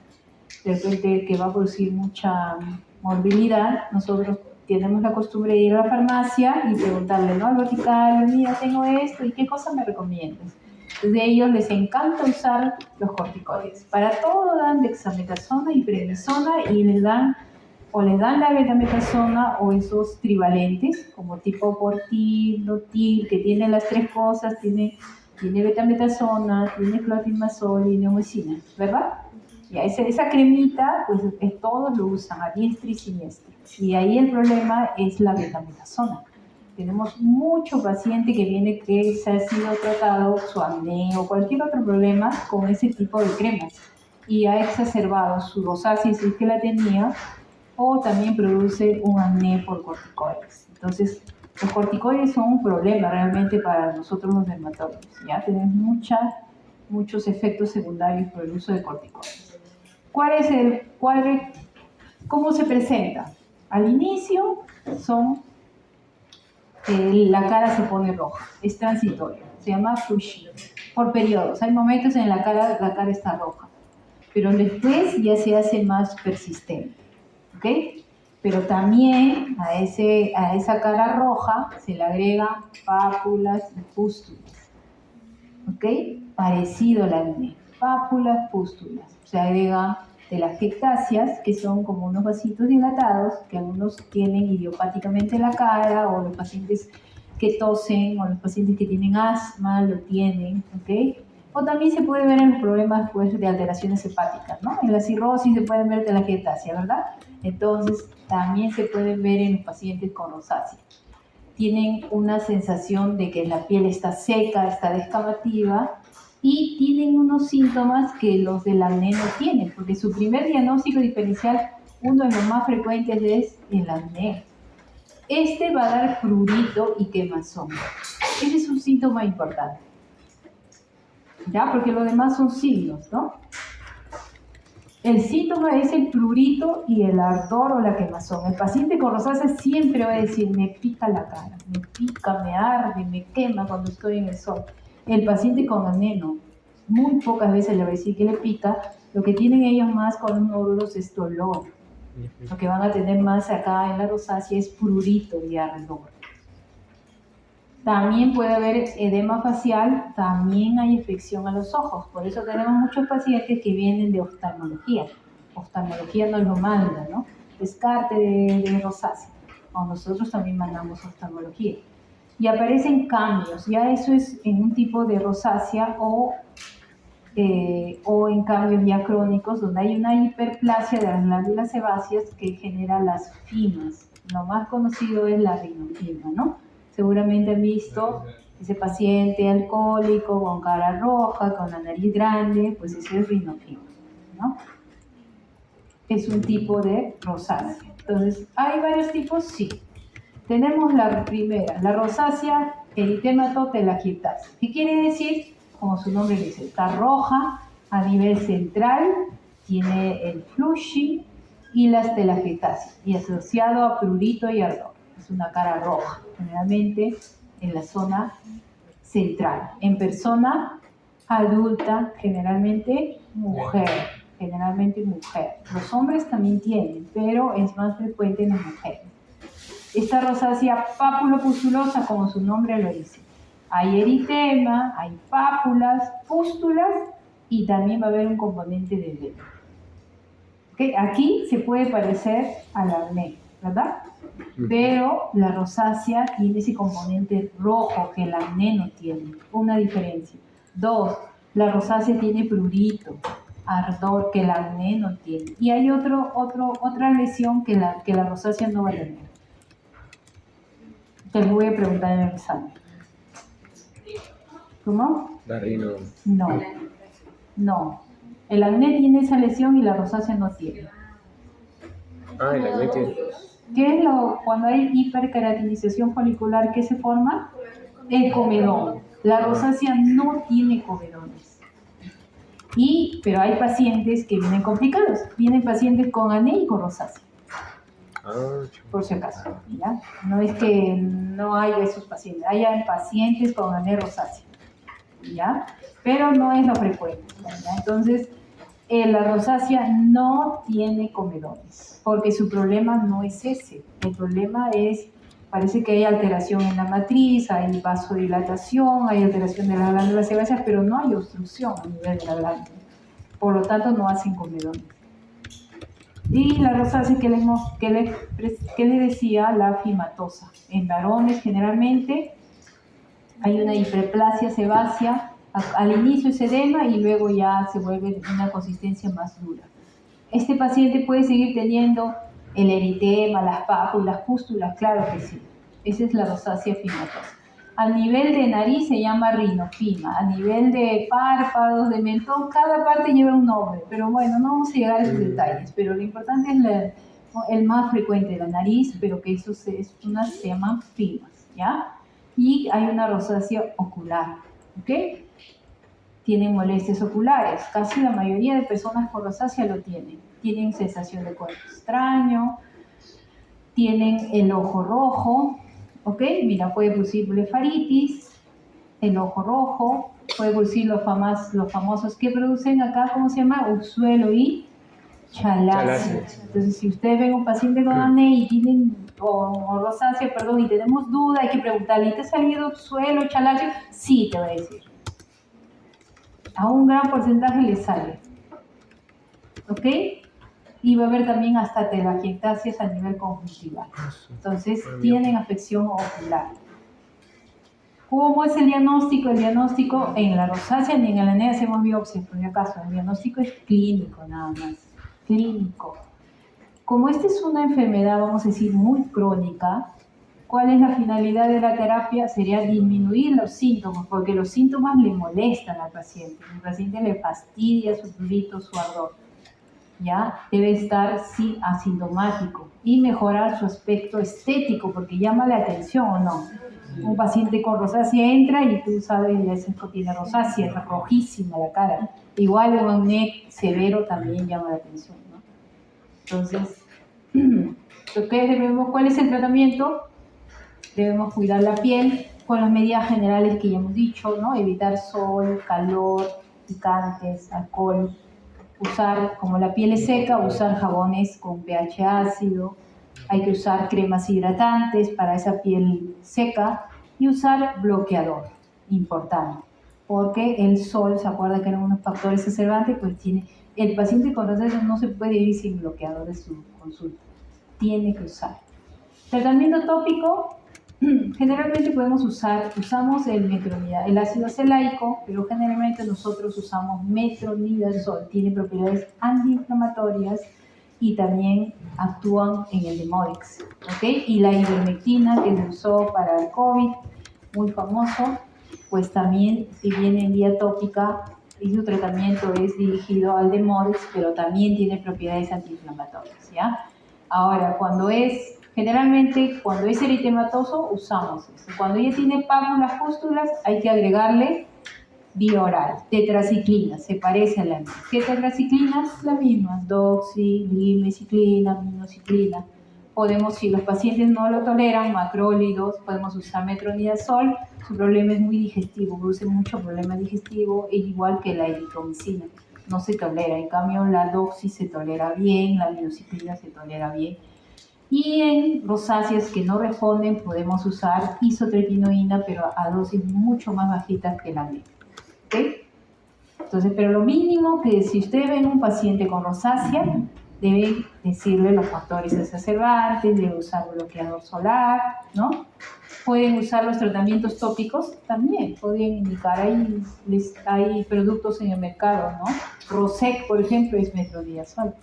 de repente, que va a producir mucha morbilidad. Nosotros tenemos la costumbre de ir a la farmacia y preguntarle, ¿no? Al boticario, mira, tengo esto, ¿y qué cosa me recomiendas? Entonces a ellos les encanta usar los corticoides. Para todo dan dexametasona y prednisona, y les dan la betametasona o esos trivalentes, como tipo Portil, Dotil, que tienen las tres cosas, tiene betametasona, tiene clotimazol y neomicina, ¿verdad? Ya esa cremita, pues todos lo usan a diestra y siniestra. Y ahí el problema es la betametasona. Tenemos mucho paciente que viene que se ha sido tratado su acné o cualquier otro problema con ese tipo de cremas y ha exacerbado su rosácea si es que la tenía, o también produce un acné por corticoides. Entonces, los corticoides son un problema realmente para nosotros los dermatólogos. Ya tenemos muchos efectos secundarios por el uso de corticoides. ¿Cómo se presenta? Al inicio la cara se pone roja, es transitorio, se llama flushing, por periodos. Hay momentos en la cara está roja, pero después ya se hace más persistente, ¿ok? Pero también a esa cara roja se le agregan pápulas y pústulas, ¿ok? Parecido al acné, pápulas, pústulas. Se agregan telangiectasias, que son como unos vasitos dilatados, que algunos tienen idiopáticamente en la cara, o los pacientes que tosen, o los pacientes que tienen asma lo tienen, ¿ok? O también se puede ver en los problemas, pues, de alteraciones hepáticas, ¿no? En la cirrosis se pueden ver telangiectasias, ¿verdad? Entonces, también se pueden ver en los pacientes con rosácea. Tienen una sensación de que la piel está seca, está descamativa, y tienen unos síntomas que los del acné no tienen, porque su primer diagnóstico diferencial, uno de los más frecuentes, es el acné. este va a dar prurito y quemazón. Ese es un síntoma importante. ¿Ya? Porque los demás son signos, ¿no? El síntoma es el prurito y el ardor o la quemazón. El paciente con rosácea siempre va a decir, me pica la cara, me pica, me arde, me quema cuando estoy en el sol. El paciente con acné no. Muy pocas veces le va a decir que le pica. Lo que tienen ellos más con los nódulos es dolor. Lo que van a tener más acá en la rosácea es prurito y ardor. También puede haber edema facial, también hay infección a los ojos. Por eso tenemos muchos pacientes que vienen de oftalmología. Oftalmología nos lo manda, ¿no? Descarte de rosácea. O nosotros también mandamos oftalmología. Y aparecen cambios. Ya eso es en un tipo de rosácea o en cambios ya crónicos, donde hay una hiperplasia de las glándulas sebáceas que genera las fimas. Lo más conocido es la rinofima, ¿no? Seguramente han visto ese paciente alcohólico con cara roja, con la nariz grande, pues eso es rinofima, ¿no? Es un tipo de rosácea. Entonces, ¿hay varios tipos? Sí. Tenemos la primera, la rosácea eritematotelangiectasia. ¿Qué quiere decir? Como su nombre dice, está roja a nivel central, tiene el flushing y las telangiectasias, y asociado a prurito y ardor. Es una cara roja, generalmente en la zona central. En persona adulta, generalmente mujer. Los hombres también tienen, pero es más frecuente en las mujeres. Esta rosácea pápulo-pustulosa, como su nombre lo dice. Hay eritema, hay pápulas, pústulas y también va a haber un componente de edema. ¿Okay? Aquí se puede parecer al acné, ¿verdad? Pero la rosácea tiene ese componente rojo que el acné no tiene. Una diferencia. 2. La rosácea tiene prurito, ardor que el acné no tiene. Y hay otra lesión que la rosácea no va a tener. Te voy a preguntar en el examen. ¿Cómo? La rino. No. El acné tiene esa lesión y la rosácea no tiene. Ah, el acné tiene. ¿Qué es cuando hay hiperkeratinización folicular? ¿Qué se forma? El comedón. La rosácea no tiene comedones. Pero hay pacientes que vienen complicados. Vienen pacientes con acné y con rosácea. Por si acaso, ¿ya? No es que no haya esos pacientes, hay pacientes con acné rosácea, ¿ya? Pero no es lo frecuente, ¿ya? Entonces, la rosácea no tiene comedones, porque su problema no es ese. El problema es, parece que hay alteración en la matriz, hay vasodilatación, hay alteración de las glándulas sebáceas, pero no hay obstrucción a nivel de la glándula. Por lo tanto, no hacen comedones. Y la rosácea que le decía, la fimatosa. En varones generalmente hay una hiperplasia sebácea, al inicio es edema y luego ya se vuelve una consistencia más dura. Este paciente puede seguir teniendo el eritema, las pápulas, pústulas, claro que sí. Esa es la rosácea fimatosa. A nivel de nariz se llama rinofima, a nivel de párpados, de mentón, cada parte lleva un nombre, pero bueno, no vamos a llegar a esos detalles, pero lo importante es el más frecuente, la nariz, pero que eso se llaman fimas, ¿ya? Y hay una rosácea ocular, ¿ok? Tienen molestias oculares, casi la mayoría de personas con rosácea lo tienen. Tienen sensación de cuerpo extraño, tienen el ojo rojo, ¿ok? Mira, puede producir blefaritis, el ojo rojo, puede producir los famosos que producen acá, ¿cómo se llama? Ursuelo y chalacia. Entonces, si ustedes ven un paciente con acné y tienen, o rosácea, perdón, y tenemos duda, hay que preguntarle, ¿te ha salido ursuelo, chalacia? Sí, te va a decir. A un gran porcentaje le sale, ¿ok? Y va a haber también hasta telangiectasias a nivel conjuntival. Entonces, tienen afección ocular. ¿Cómo es el diagnóstico? El diagnóstico en la rosácea ni en el acné hacemos biopsias, por si acaso. El diagnóstico es clínico nada más. Clínico. Como esta es una enfermedad, vamos a decir, muy crónica, ¿cuál es la finalidad de la terapia? Sería disminuir los síntomas, porque los síntomas le molestan al paciente. El paciente le fastidia su prurito, su ardor. ¿ya? Debe estar sí asintomático y mejorar su aspecto estético porque llama la atención o no. Un paciente con rosácea entra y tú sabes, ya ese tiene rosácea, es rojísima la cara. Igual un acné severo también llama la atención, ¿no? Entonces, ¿cuál es el tratamiento? Debemos cuidar la piel con las medidas generales que ya hemos dicho, ¿no? Evitar sol, calor, picantes, alcohol. Usar, como la piel es seca, usar jabones con pH ácido. Hay que usar cremas hidratantes para esa piel seca y usar bloqueador, importante. Porque el sol, ¿se acuerda que eran unos factores exacerbantes? Pues el paciente con rosácea no se puede ir sin bloqueador de su consulta. Tiene que usar. Tratamiento tópico, generalmente usamos el ácido acelaico, pero generalmente nosotros usamos metronidazol, tiene propiedades antiinflamatorias y también actúan en el Demodex, ¿ok? Y la ivermectina que se usó para el COVID, muy famoso, pues también si viene en vía tópica y su tratamiento es dirigido al Demodex, pero también tiene propiedades antiinflamatorias, ¿ya? Ahora, generalmente cuando es eritematoso usamos eso. Cuando ya tiene pápulas, pústulas, hay que agregarle vía oral, tetraciclina, se parece a la misma. ¿Qué tetraciclinas? La misma, doxi, limeciclina, minociclina. Si los pacientes no lo toleran, macrólidos, podemos usar metronidazol. Su problema es muy digestivo, produce mucho problema digestivo, es igual que la eritromicina, no se tolera. En cambio, la doxi se tolera bien, la minociclina se tolera bien. Y en rosáceas que no responden, podemos usar isotretinoína, pero a dosis mucho más bajitas que la MEC. ¿Ok? Entonces, pero lo mínimo que si ustedes ven un paciente con rosácea, deben decirle los factores exacerbantes, deben usar bloqueador solar, ¿no? Pueden usar los tratamientos tópicos también, podrían indicar, hay productos en el mercado, ¿no? Rosec, por ejemplo, es metronidazol.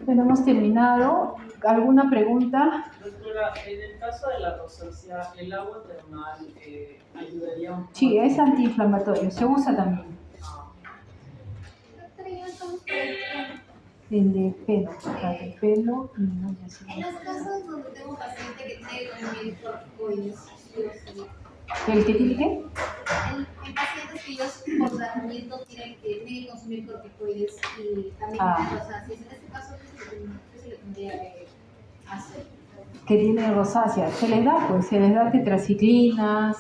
Bueno, hemos terminado. ¿Alguna pregunta? Doctora, en el caso de la rosácea, ¿el agua termal ayudaría un poco? Sí, es antiinflamatorio, se usa también. Doctora, yo estamos por el tema. El de pelo, el pelo y no sé si- En los casos donde tengo un paciente que tiene que consumir corticoides, ¿El que tiene qué? en pacientes que ellos por tratamiento tienen que consumir corticoides y también tienen rosáceas, en este caso, ¿qué se le tendría que hacer? Que tiene rosácea, se les da tetraciclina,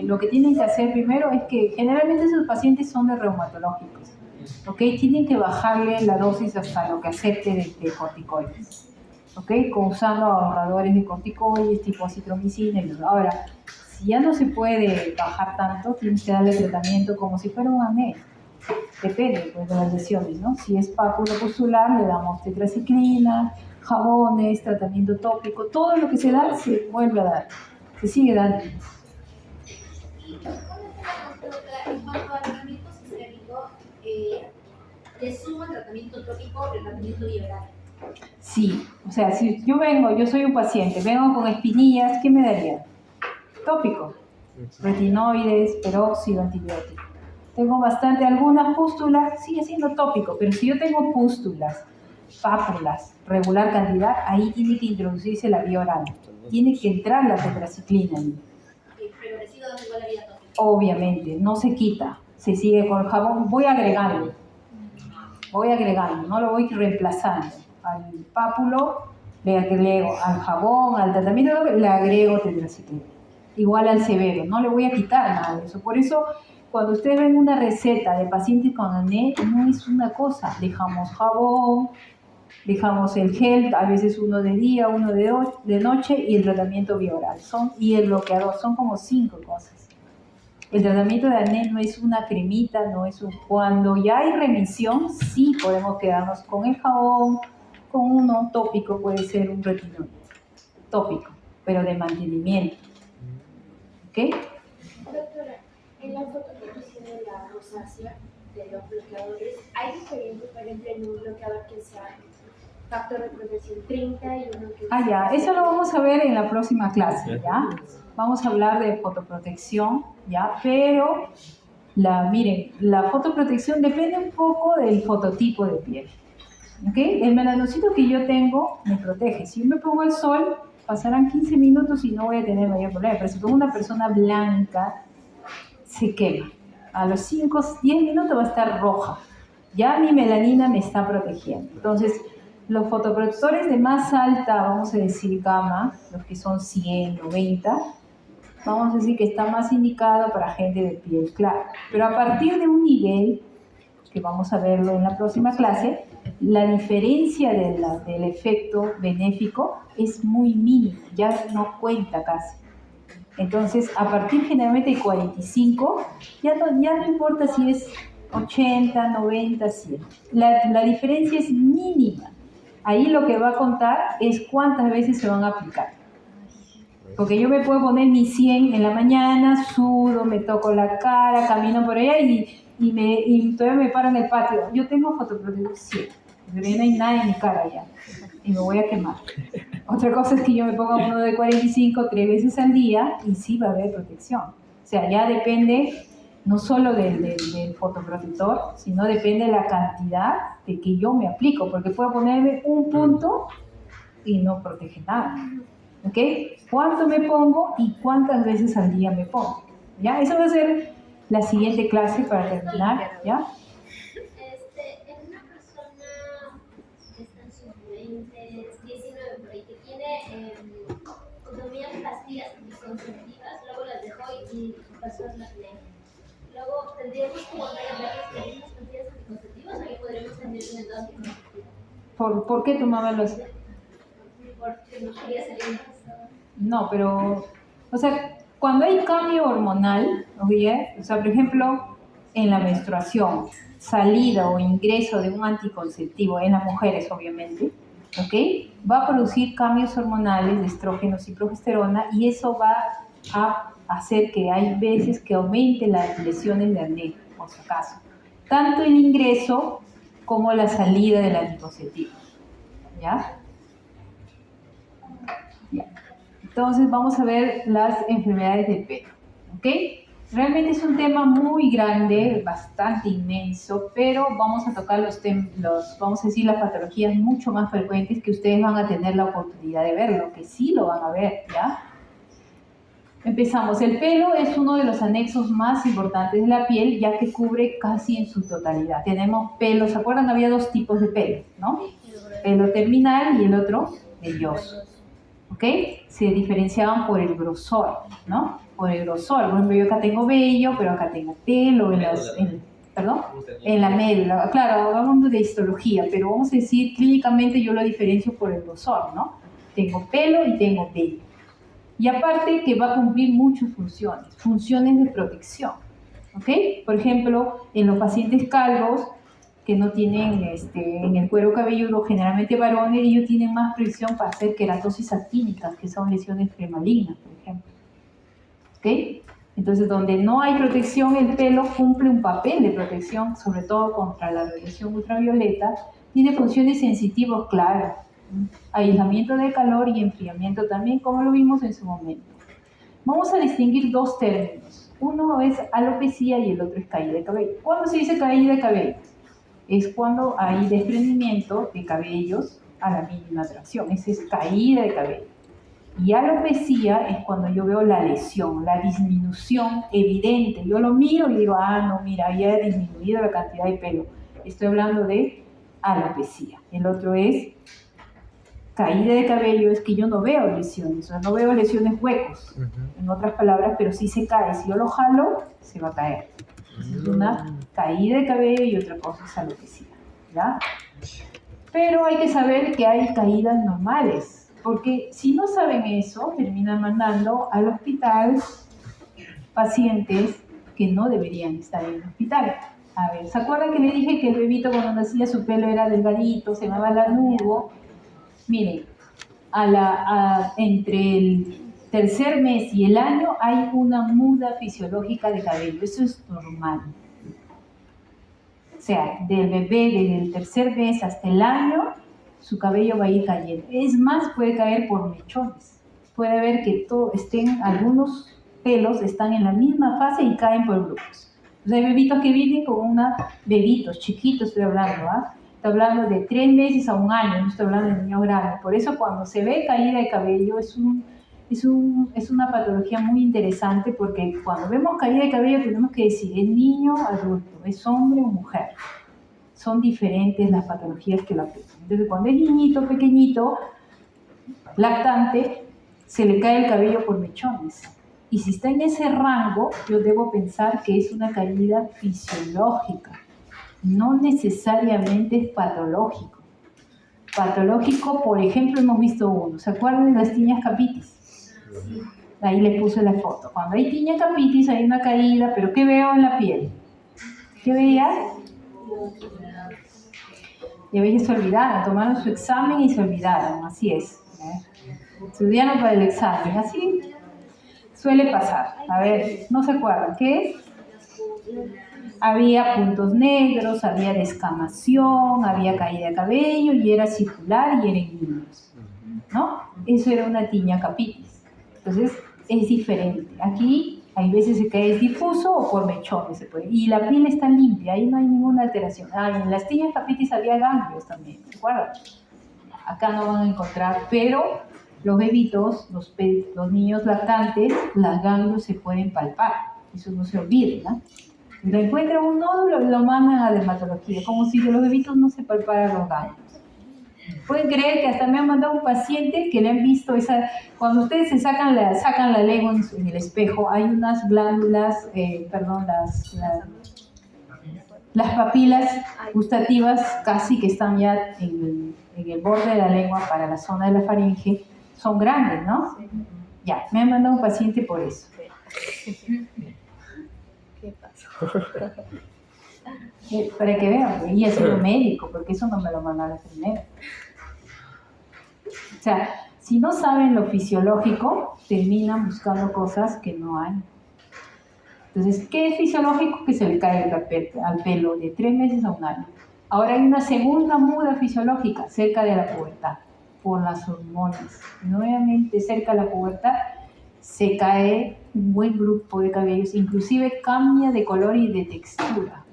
lo que tienen que hacer primero es que generalmente esos pacientes son de reumatológicos, ¿ok? Tienen que bajarle la dosis hasta lo que acepte de corticoides, ¿ok? Usando ahorradores de corticoides tipo acitromicina. Ahora, si ya no se puede bajar tanto, tienes que darle tratamiento como si fuera un acné. Depende pues, de las lesiones, ¿no? Si es pápula pustular, le damos tetraciclina, jabones, tratamiento tópico, todo lo que se da se vuelve a dar, se sigue dando. Y en cuanto al tratamiento sistémico, ¿le sumo el tratamiento tópico o el tratamiento bilateral? Sí, o sea, si yo soy un paciente, vengo con espinillas, ¿qué me daría? Tópico, retinoides, peróxido, antibiótico. Tengo algunas pústulas, sigue siendo tópico, pero si yo tengo pústulas, pápulas, regular cantidad, ahí tiene que introducirse la vía oral. Tiene que entrar la tetraciclina ahí. Pero le sigo dando igual la vía tópica. Obviamente, no se quita, se sigue con el jabón, voy agregando, no lo voy reemplazando. Al pápulo le agrego, al jabón, al tratamiento le agrego tetraciclina. Igual al severo, no le voy a quitar nada de eso. Por eso, cuando ustedes ven una receta de pacientes con acné, no es una cosa, dejamos jabón, dejamos el gel, a veces uno de día, uno de noche y el tratamiento bioral y el bloqueador, son como 5 cosas. El tratamiento de acné no es una cremita, cuando ya hay remisión, sí podemos quedarnos con el jabón, con uno tópico, puede ser un retinoide tópico, pero de mantenimiento. ¿Ok? Doctora, en la foto que pusieron de la rosácea, de los bloqueadores, ¿hay diferencia, por ejemplo, en un bloqueador que sea factor de protección 30 y uno que sea... ya, eso lo vamos a ver en la próxima clase, ¿ya? Vamos a hablar de fotoprotección, ¿ya? Pero Miren, la fotoprotección depende un poco del fototipo de piel. ¿Ok? El melanocito que yo tengo me protege. Si yo me pongo al sol, pasarán 15 minutos y no voy a tener mayor problema. Pero si pongo una persona blanca, se quema. A los 5, 10 minutos va a estar roja. Ya mi melanina me está protegiendo. Entonces, los fotoprotectores de más alta, vamos a decir, gama, los que son 100, 90, vamos a decir que está más indicado para gente de piel clara. Pero a partir de un nivel, que vamos a verlo en la próxima clase, la diferencia del efecto benéfico es muy mínima, ya no cuenta casi. Entonces, a partir generalmente de 45, ya no importa si es 80, 90, 100. La diferencia es mínima. Ahí lo que va a contar es cuántas veces se van a aplicar. Porque yo me puedo poner mi 100 en la mañana, sudo, me toco la cara, camino por allá y todavía me paro en el patio. Yo tengo fotoprotección, pero ya no hay nada en mi cara ya y me voy a quemar. Otra cosa es que yo me ponga uno de 45 3 veces al día y sí va a haber protección. O sea, ya depende no solo del fotoprotector, sino depende de la cantidad de que yo me aplico, porque puedo ponerme un punto y no protege nada. ¿Ok? ¿Cuánto me pongo y cuántas veces al día me pongo? ¿Ya? Eso va a ser la siguiente clase para terminar, ¿ya? En una persona que está en sus 20, 19 por ahí, que tiene consumía pastillas anticonceptivas, luego las dejó y pasó a la ley. Luego tendríamos que volver a ver las mismas pastillas anticonceptivas o ya podríamos tener un método anticonceptivo. ¿Por qué tomaba los...? Porque no quería salir más. No, pero... O sea, cuando hay cambio hormonal, ¿oye? O sea, por ejemplo, en la menstruación, salida o ingreso de un anticonceptivo, en las mujeres obviamente, ¿ok? Va a producir cambios hormonales de estrógenos y progesterona y eso va a hacer que hay veces que aumente las lesiones de acné, por si acaso. Tanto el ingreso como la salida del anticonceptivo. ¿Ya? Ya. Entonces vamos a ver las enfermedades del pelo. ¿Ok? Realmente es un tema muy grande, bastante inmenso, pero vamos a tocar vamos a decir, las patologías mucho más frecuentes que ustedes van a tener la oportunidad de verlo, que sí lo van a ver, ¿ya? Empezamos. El pelo es uno de los anexos más importantes de la piel, ya que cubre casi en su totalidad. Tenemos pelo, ¿se acuerdan? Había dos tipos de pelo, ¿no? Pelo terminal y el otro velloso. ¿Ok? Se diferenciaban por el grosor, ¿no? Por el grosor. Por ejemplo, yo acá tengo vello, pero acá tengo pelo en la médula. Claro, hablamos de histología, pero vamos a decir, clínicamente yo lo diferencio por el grosor, ¿no? Tengo pelo y tengo vello. Y aparte que va a cumplir muchas funciones de protección, ¿ok? Por ejemplo, en los pacientes calvos que no tienen en el cuero cabelludo, generalmente varones, ellos tienen más presión para hacer queratosis actínicas, que son lesiones premalignas, por ejemplo. ¿Ok? Entonces, donde no hay protección, el pelo cumple un papel de protección, sobre todo contra la radiación ultravioleta, tiene funciones sensitivas claras, aislamiento de calor y enfriamiento también, como lo vimos en su momento. Vamos a distinguir dos términos. Uno es alopecia y el otro es caída de cabello. ¿Cuándo se dice caída de cabello? Es cuando hay desprendimiento de cabellos a la mínima tracción. Esa es caída de cabello. Y alopecia es cuando yo veo la lesión, la disminución evidente. Yo lo miro y digo, no, mira, ya he disminuido la cantidad de pelo. Estoy hablando de alopecia. El otro es caída de cabello, es que yo no veo lesiones, o sea, no veo lesiones huecos, en otras palabras, pero sí se cae. Si yo lo jalo, se va a caer. Es una caída de cabello y otra cosa es alopecia, ¿ya? Pero hay que saber que hay caídas normales, porque si no saben eso, terminan mandando al hospital pacientes que no deberían estar en el hospital. A ver, ¿se acuerdan que le dije que el bebito cuando nacía su pelo era delgadito, se llamaba lanudo? Miren, entre el tercer mes y el año hay una muda fisiológica de cabello. Eso es normal. O sea, del bebé desde el tercer mes hasta el año, su cabello va a ir cayendo. Es más, puede caer por mechones. Puede haber que algunos pelos están en la misma fase y caen por grupos. O sea, hay bebitos que vienen con bebitos chiquitos, estoy hablando, ¿ah? Estoy hablando de 3 meses a 1 año, no estoy hablando de niños grandes. Por eso cuando se ve caída de cabello es una patología muy interesante, porque cuando vemos caída de cabello tenemos que decir, ¿es niño o adulto? ¿Es hombre o mujer? Son diferentes las patologías que la afectan. Entonces, cuando es niñito, pequeñito, lactante, se le cae el cabello por mechones. Y si está en ese rango, yo debo pensar que es una caída fisiológica. No necesariamente es patológico. Patológico, por ejemplo, hemos visto uno. ¿Se acuerdan de las tiñas capitis? Ahí le puse la foto. Cuando hay tiña capitis hay una caída, pero ¿qué veo en la piel? ¿Qué veía? Y a veces se olvidaron, tomaron su examen y se olvidaron, así es. Estudiaron para el examen, así suele pasar. A ver, no se acuerdan, ¿qué es? Había puntos negros, había descamación, había caída de cabello y era circular y era en niños, ¿no? Eso era una tiña capitis. Entonces, es diferente. Aquí, hay veces se cae difuso o por mechones se puede. Y la piel está limpia, ahí no hay ninguna alteración. En las tiñas capitis había ganglios también, ¿se acuerdan? Acá no van a encontrar, pero los bebitos, los niños lactantes, las ganglios se pueden palpar. Eso no se olvide, ¿no? Cuando encuentran un nódulo, lo mandan a dermatología, como si de los bebitos no se palparan los ganglios. Pueden creer que hasta me han mandado un paciente que le han visto cuando ustedes se sacan la lengua en el espejo, hay unas glándulas, las papilas gustativas casi que están ya en el borde de la lengua para la zona de la faringe, son grandes, ¿no? Ya, me han mandado un paciente por eso. ¿Qué pasó? Para que vean, y es un médico, porque eso no me lo mandaron primero. O sea, si no saben lo fisiológico, terminan buscando cosas que no hay. Entonces, ¿qué es fisiológico? Que se le cae al pelo de 3 meses a 1 año. Ahora hay una segunda muda fisiológica cerca de la pubertad, por las hormonas. Nuevamente, cerca de la pubertad, se cae un buen grupo de cabellos, inclusive cambia de color y de textura.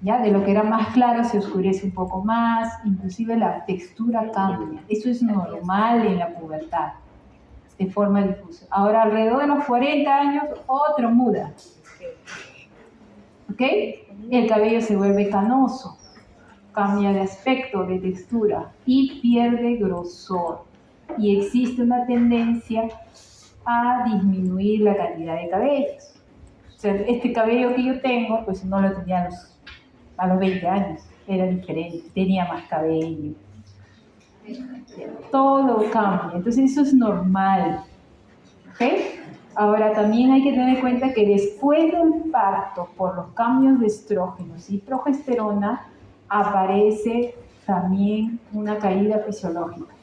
¿Ya? De lo que era más claro se oscurece un poco más, inclusive la textura cambia. Eso es normal en la pubertad, de forma difusa. Ahora, alrededor de los 40 años, otra muda. ¿Ok? El cabello se vuelve canoso, cambia de aspecto, de textura y pierde grosor. Y existe una tendencia a disminuir la cantidad de cabellos. O sea, este cabello que yo tengo, pues no lo tenía a los 20 años, era diferente, tenía más cabello. Todo cambia, entonces eso es normal. ¿Ok? Ahora también hay que tener en cuenta que después del parto, por los cambios de estrógenos y progesterona, aparece también una caída fisiológica.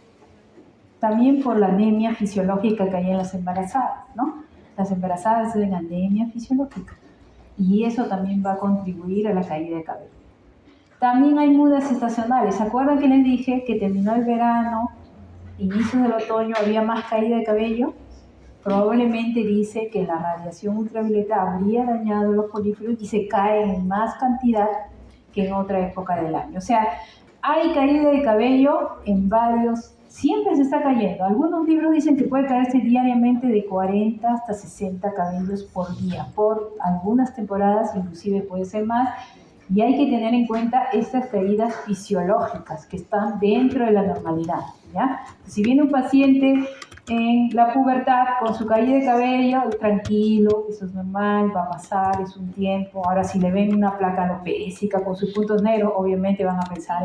También por la anemia fisiológica que hay en las embarazadas, ¿no? Las embarazadas tienen anemia fisiológica y eso también va a contribuir a la caída de cabello. También hay mudas estacionales. ¿Se acuerdan que les dije que terminó el verano, inicios del otoño, había más caída de cabello? Probablemente dice que la radiación ultravioleta habría dañado los folículos y se caen en más cantidad que en otra época del año. O sea, hay caída de cabello en siempre se está cayendo. Algunos libros dicen que puede caerse diariamente de 40 hasta 60 cabellos por día. Por algunas temporadas inclusive puede ser más. Y hay que tener en cuenta estas caídas fisiológicas que están dentro de la normalidad, ¿ya? Si viene un paciente en la pubertad con su caída de cabello, tranquilo, eso es normal, va a pasar, es un tiempo. Ahora, si le ven una placa alopécica con sus puntos negros, obviamente van a pensar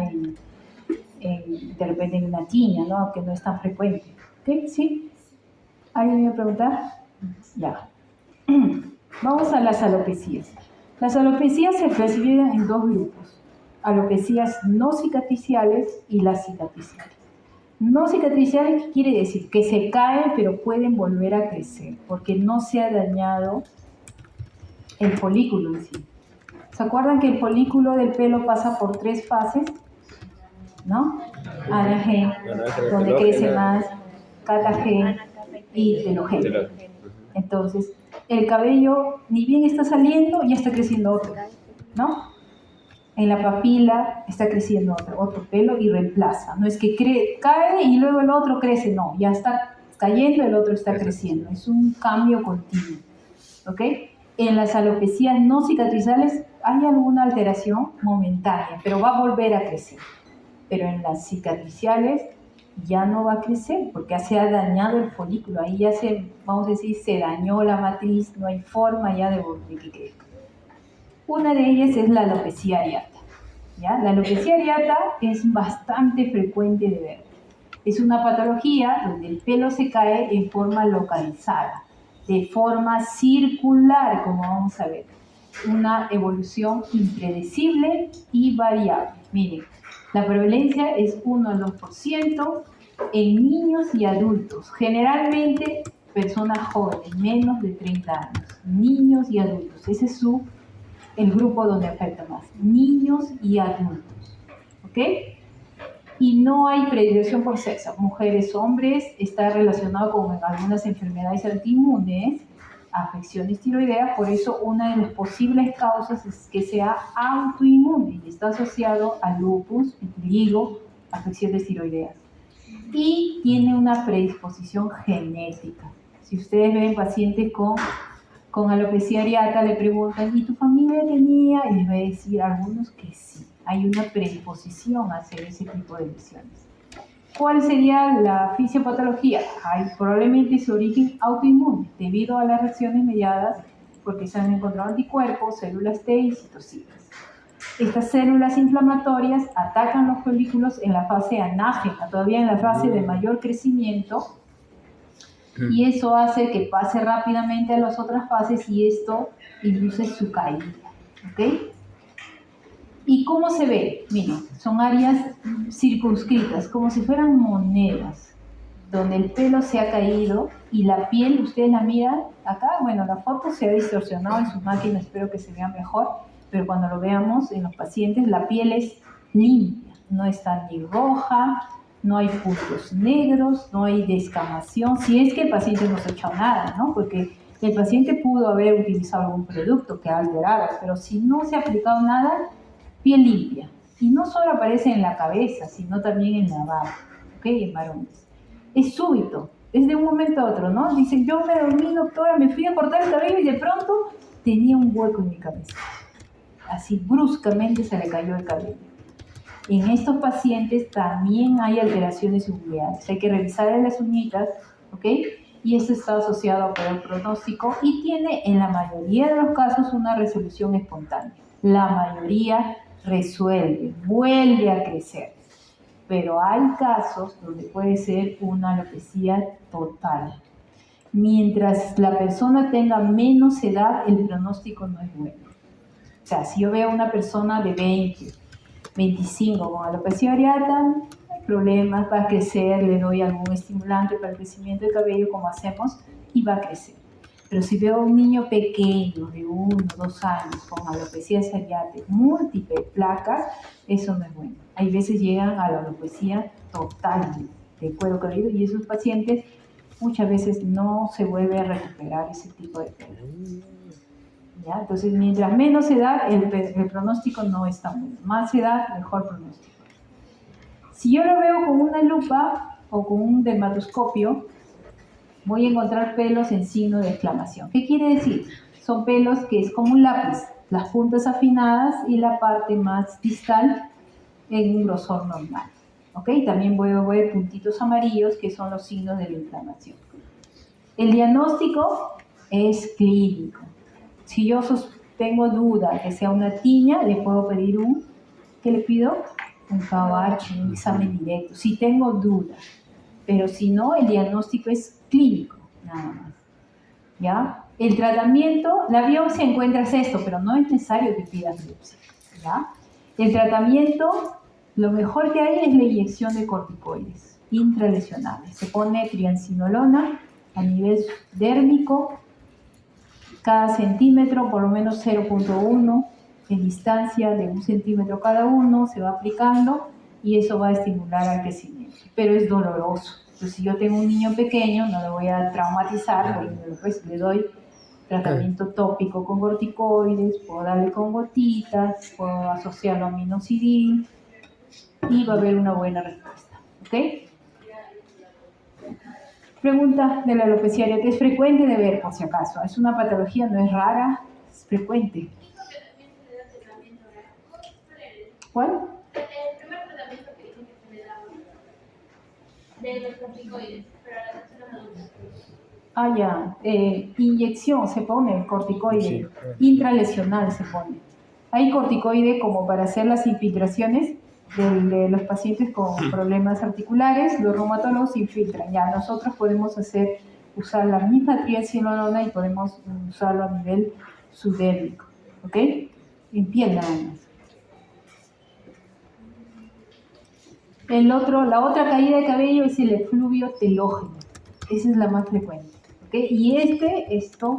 de repente en una tiña, ¿no? Que no es tan frecuente. ¿Ok? ¿Sí? ¿Alguien me va a preguntar? Ya. Vamos a las alopecias. Las alopecias se clasifican en 2 grupos. Alopecias no cicatriciales y las cicatriciales. No cicatriciales, ¿qué quiere decir? Que se caen pero pueden volver a crecer porque no se ha dañado el folículo en sí. ¿Se acuerdan que el folículo del pelo pasa por 3 fases? ¿No? Anagen, donde crece más, catagen y telógeno. Entonces, el cabello ni bien está saliendo, ya está creciendo otro, ¿no? En la papila está creciendo otro pelo y reemplaza. No es que cae y luego el otro crece, no, ya está cayendo, el otro está creciendo. Es un cambio continuo, ¿ok? En las alopecias no cicatrizales hay alguna alteración momentánea, pero va a volver a crecer. Pero en las cicatriciales ya no va a crecer porque ya se ha dañado el folículo. Ahí ya vamos a decir, se dañó la matriz, no hay forma ya de volver a crecer. Una de ellas es la alopecia areata, ¿ya? La alopecia areata es bastante frecuente de ver. Es una patología donde el pelo se cae en forma localizada, de forma circular, como vamos a ver. Una evolución impredecible y variable. Miren, la prevalencia es 1 al 2% en niños y adultos, generalmente personas jóvenes, menos de 30 años, niños y adultos. Ese es el grupo donde afecta más, niños y adultos, ¿ok? Y no hay predilección por sexo, mujeres, hombres, está relacionado con algunas enfermedades autoinmunes, afecciones tiroideas, por eso una de las posibles causas es que sea autoinmune y está asociado a lupus, vitiligo, afecciones tiroideas. Y tiene una predisposición genética. Si ustedes ven pacientes con alopecia areata, le preguntan, ¿y tu familia tenía? Y les va a decir a algunos que sí, hay una predisposición a hacer ese tipo de lesiones. ¿Cuál sería la fisiopatología? Probablemente su origen autoinmune, debido a las reacciones mediadas porque se han encontrado anticuerpos, células T y citocinas. Estas células inflamatorias atacan los folículos en la fase anágena, todavía en la fase de mayor crecimiento, y eso hace que pase rápidamente a las otras fases y esto induce su caída, ¿ok? ¿Y cómo se ve? Miren, son áreas circunscritas, como si fueran monedas, donde el pelo se ha caído y la piel, ustedes la miran acá, bueno, la foto se ha distorsionado en sus máquinas, espero que se vea mejor, pero cuando lo veamos en los pacientes, la piel es limpia, no está ni roja, no hay puntos negros, no hay descamación, si es que el paciente no se ha hecho nada, ¿no? Porque el paciente pudo haber utilizado algún producto que alterara, pero si no se ha aplicado nada, piel limpia. Y no solo aparece en la cabeza, sino también en la barba, ¿ok? En varones. Es súbito, es de un momento a otro, ¿no? Dicen, yo me dormí, doctora, me fui a cortar el cabello y de pronto tenía un hueco en mi cabeza. Así bruscamente se le cayó el cabello. En estos pacientes también hay alteraciones ungulares. Hay que revisar las uñitas, ¿ok? Y esto está asociado a peor pronóstico y tiene en la mayoría de los casos una resolución espontánea. La mayoría resuelve, vuelve a crecer. Pero hay casos donde puede ser una alopecia total. Mientras la persona tenga menos edad, el pronóstico no es bueno. O sea, si yo veo a una persona de 20, 25 con alopecia areata, no hay problemas, va a crecer, le doy algún estimulante para el crecimiento del cabello como hacemos y va a crecer. Pero si veo a un niño pequeño de 1 o 2 años con alopecia areata, múltiples placas, eso no es bueno. Hay veces llegan a la alopecia total de cuero cabelludo y esos pacientes muchas veces no se vuelve a recuperar ese tipo de pelo. ¿Ya? Entonces, mientras menos edad, el pronóstico no es tan bueno. Más edad, mejor pronóstico. Si yo lo veo con una lupa o con un dermatoscopio, voy a encontrar pelos en signo de exclamación. ¿Qué quiere decir? Son pelos que es como un lápiz, las puntas afinadas y la parte más distal en un grosor normal. ¿Ok? También voy a ver puntitos amarillos que son los signos de la inflamación. El diagnóstico es clínico. Si yo tengo duda que sea una tiña, le puedo pedir ¿qué le pido? Un KOH, un examen directo. Si tengo duda. Pero si no, el diagnóstico es clínico, nada más. ¿Ya? El tratamiento, la biopsia encuentras esto, pero no es necesario que pidas biopsia. ¿Ya? El tratamiento, lo mejor que hay es la inyección de corticoides intralesionales. Se pone triamcinolona a nivel dérmico, cada centímetro, por lo menos 0.1, en distancia de 1 centímetro cada uno, se va aplicando y eso va a estimular al crecimiento. Pero es doloroso. Entonces, si yo tengo un niño pequeño, no lo voy a traumatizar, porque le doy tratamiento tópico con corticoides, puedo darle con gotitas, puedo asociarlo a minoxidil y va a haber una buena respuesta. ¿Ok? Pregunta de la alopecia areata. ¿Es frecuente de ver, por si acaso? ¿Es una patología? ¿No es rara? Es frecuente. ¿Cuál? El primer tratamiento que dicen que se le daba de los corticoides, pero a las personas adultas. Ah, ya. Inyección se pone, corticoide. Sí. Intralesional se pone. Hay corticoide como para hacer las infiltraciones de los pacientes con problemas articulares, los reumatólogos infiltran. Ya, nosotros podemos usar la misma triacinolona y podemos usarlo a nivel subdérmico, ¿ok? En piel nada más. La otra caída de cabello es el efluvio telógeno. Esa es la más frecuente, ¿ok? Y esto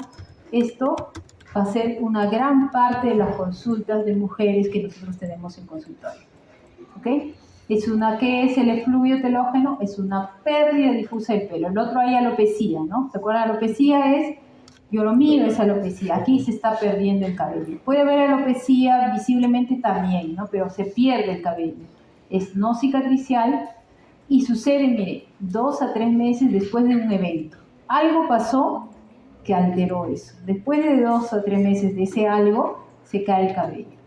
va a ser una gran parte de las consultas de mujeres que nosotros tenemos en consultorio. ¿Ok? ¿Qué es el efluvio telógeno? Es una pérdida difusa del pelo. El otro hay alopecia, ¿no? ¿Se acuerdan? Alopecia yo lo mío es alopecia. Aquí se está perdiendo el cabello. Puede haber alopecia visiblemente también, ¿no? Pero se pierde el cabello. Es no cicatricial y sucede, mire, 2 a 3 meses después de un evento. Algo pasó que alteró eso. Después de 2 a 3 meses de ese algo, se cae el cabello.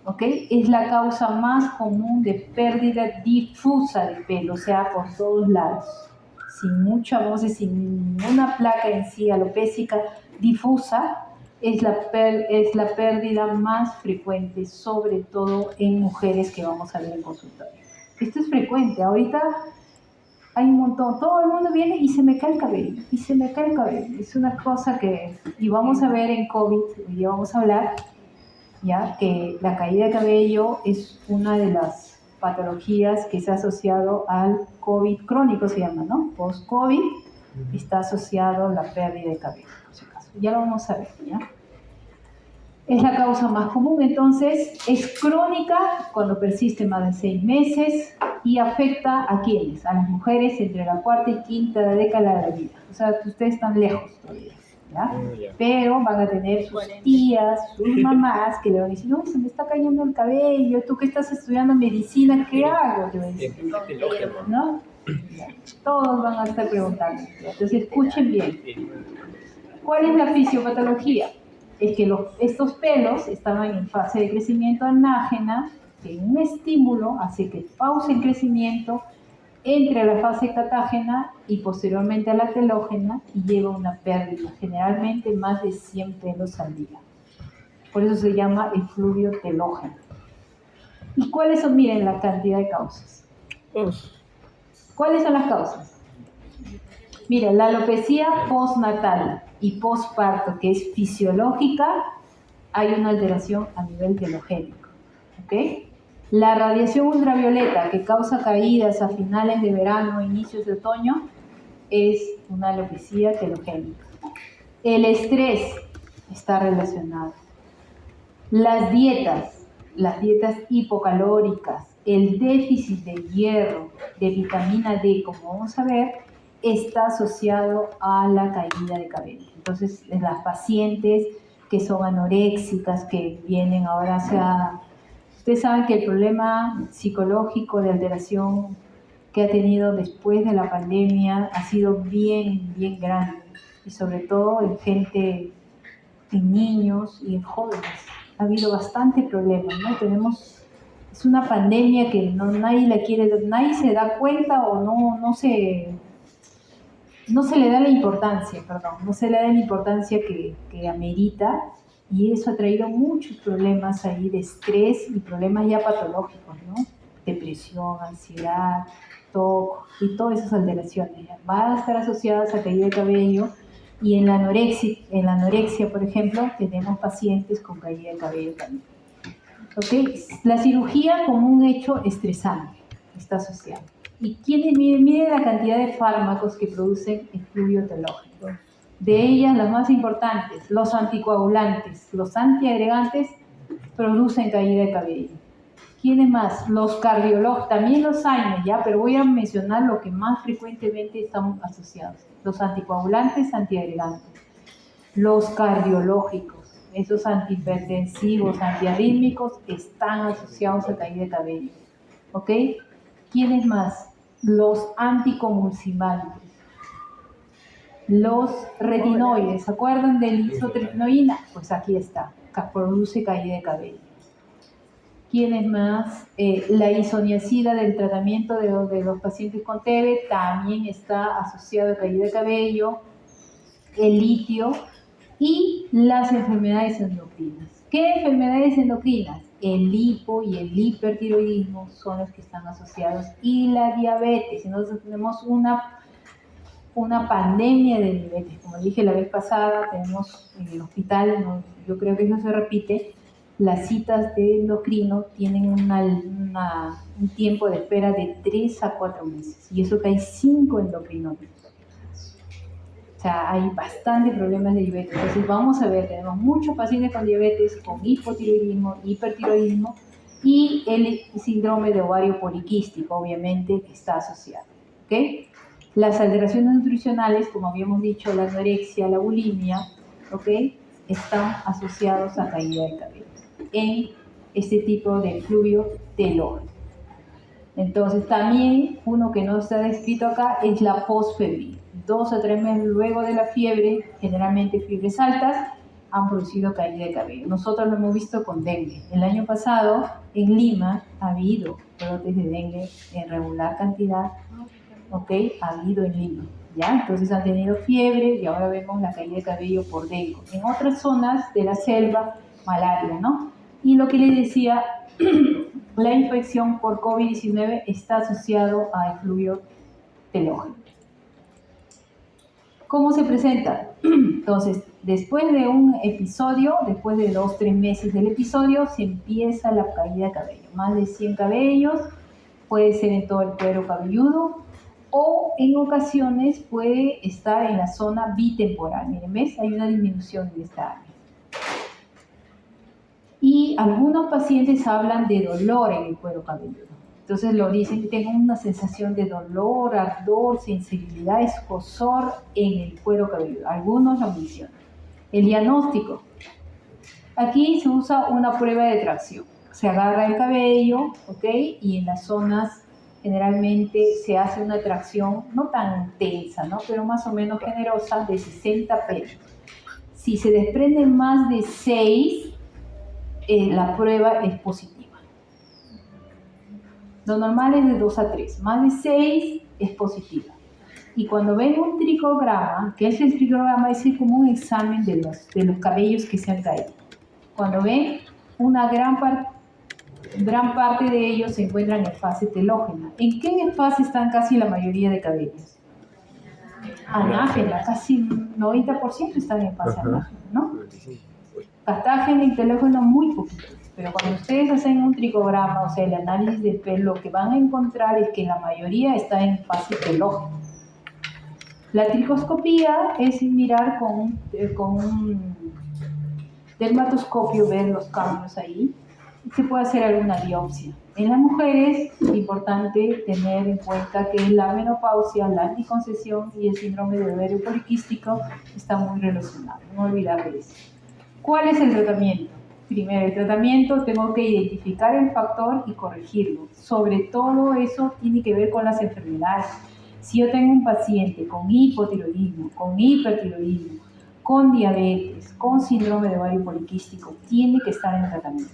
¿Ok? Es la causa más común de pérdida difusa de pelo, o sea, por todos lados. Sin mucha voz, sin una placa en sí alopécica difusa, es la pérdida más frecuente, sobre todo en mujeres que vamos a ver en consultorio. Esto es frecuente. Ahorita hay un montón, todo el mundo viene y se me cae el cabello, y se me cae el cabello. Es una cosa y vamos a ver en COVID, hoy vamos a hablar, ya que la caída de cabello es una de las patologías que se ha asociado al COVID crónico, se llama, ¿no? Post-COVID está asociado a la pérdida de cabello, por si acaso. Ya lo vamos a ver, ¿ya? Es la causa más común, entonces es crónica cuando persiste más de 6 meses y afecta a quienes, a las mujeres entre la 4ª y 5ª década de la vida. O sea, ustedes están lejos todavía. ¿Ya? Pero van a tener sus tías, sus mamás que le van a decir, no, se me está cayendo el cabello, tú que estás estudiando medicina, ¿qué hago? ¿No? Todos van a estar preguntando. Entonces escuchen bien. ¿Cuál es la fisiopatología? Es que estos pelos estaban en fase de crecimiento anágena, que un estímulo hace que pause el crecimiento, entre a la fase catágena y posteriormente a la telógena y lleva una pérdida, generalmente más de 100 pelos al día. Por eso se llama efluvio telógeno. ¿Y cuáles son? Miren la cantidad de causas. ¿Cuáles son las causas? Miren, la alopecia postnatal y postparto, que es fisiológica, hay una alteración a nivel telogénico. ¿Ok? La radiación ultravioleta que causa caídas a finales de verano, inicios de otoño, es una alopecia telogénica. El estrés está relacionado. Las dietas hipocalóricas, el déficit de hierro, de vitamina D, como vamos a ver, está asociado a la caída de cabello. Entonces, las pacientes que son anoréxicas, que vienen ahora hacia... Ustedes saben que el problema psicológico de alteración que ha tenido después de la pandemia ha sido bien, bien grande. Y sobre todo en niños y en jóvenes. Ha habido bastante problemas, ¿no? Es una pandemia que nadie se da cuenta o no se le da la importancia, no se le da la importancia que amerita. Y eso ha traído muchos problemas ahí de estrés y problemas ya patológicos, ¿no? Depresión, ansiedad, TOC y todas esas alteraciones. Van a estar asociadas a caída de cabello y en la anorexia, por ejemplo, tenemos pacientes con caída de cabello también. ¿Okay? La cirugía como un hecho estresante está asociada. Y miren la cantidad de fármacos que producen efluvio telógeno. De ellas, las más importantes, los anticoagulantes, los antiagregantes, producen caída de cabello. ¿Quiénes más? Los cardiólogos, también los AINES, ¿ya? Pero voy a mencionar lo que más frecuentemente están asociados. Los anticoagulantes, antiagregantes. Los cardiológicos, esos antihipertensivos, antiarrítmicos, están asociados a caída de cabello. ¿Ok? ¿Quiénes más? Los anticonvulsivantes. Los retinoides, ¿se acuerdan del isotretinoína? Pues aquí está, que produce caída de cabello. ¿Quiénes más? La isoniazida del tratamiento de los pacientes con TB también está asociado a caída de cabello. El litio y las enfermedades endocrinas. ¿Qué enfermedades endocrinas? El hipo y el hipertiroidismo son los que están asociados, y la diabetes. Entonces tenemos una pandemia de diabetes. Como dije la vez pasada, tenemos en el hospital, yo creo que eso se repite, las citas de endocrino tienen un tiempo de espera de 3 a 4 meses, y eso que hay 5 endocrinólogos. O sea, hay bastantes problemas de diabetes. Entonces vamos a ver, tenemos muchos pacientes con diabetes, con hipotiroidismo, hipertiroidismo, y el síndrome de ovario poliquístico, obviamente, que está asociado. ¿Ok? Las alteraciones nutricionales, como habíamos dicho, la anorexia, la bulimia, ¿ok?, están asociados a caída de cabello en este tipo de fluvio telógeno. Entonces, también uno que no está descrito acá es la posfebril. 2 a 3 meses luego de la fiebre, generalmente fiebres altas, han producido caída de cabello. Nosotros lo hemos visto con dengue. El año pasado, en Lima, ha habido brotes de dengue en regular cantidad, ¿ok? Ha habido en Lima, ¿ya? Entonces han tenido fiebre y ahora vemos la caída de cabello por dengue. En otras zonas de la selva, malaria, ¿no? Y lo que les decía, la infección por COVID-19 está asociado a efluvio telógeno. ¿Cómo se presenta? Entonces, después de un episodio, después de 2 o 3 meses del episodio, se empieza la caída de cabello. Más de 100 cabellos, puede ser en todo el cuero cabelludo, o en ocasiones puede estar en la zona bitemporal. Miren, ¿ves? Hay una disminución de esta área. Y algunos pacientes hablan de dolor en el cuero cabelludo. Entonces lo dicen, tengo una sensación de dolor, ardor, sensibilidad, escozor en el cuero cabelludo. Algunos lo mencionan. El diagnóstico. Aquí se usa una prueba de tracción. Se agarra el cabello, ¿ok? Y en las zonas generalmente se hace una tracción no tan intensa, ¿no?, pero más o menos generosa, de 60 pelos. Si se desprenden más de 6, la prueba es positiva. Lo normal es de 2 a 3. Más de 6 es positiva. Y cuando ven un tricograma, ¿qué es el tricograma? Es como un examen de los cabellos que se han caído. Cuando ven, una gran parte de ellos se encuentran en fase telógena. ¿En qué fase están casi la mayoría de cabellos? Anágena, casi 90% están en fase anágena, ¿no? Catágena y telógeno muy poquitos. Pero cuando ustedes hacen un tricograma, o sea, el análisis del pelo, lo que van a encontrar es que la mayoría está en fase telógena. La tricoscopía es mirar con un dermatoscopio, ver los cambios ahí. Se puede hacer alguna biopsia. En las mujeres es importante tener en cuenta que la menopausia, la anticoncepción y el síndrome de ovario poliquístico están muy relacionados. No olvidar de eso. ¿Cuál es el tratamiento? Primero, el tratamiento, tengo que identificar el factor y corregirlo. Sobre todo eso tiene que ver con las enfermedades. Si yo tengo un paciente con hipotiroidismo, con hipertiroidismo, con diabetes, con síndrome de ovario poliquístico, tiene que estar en tratamiento.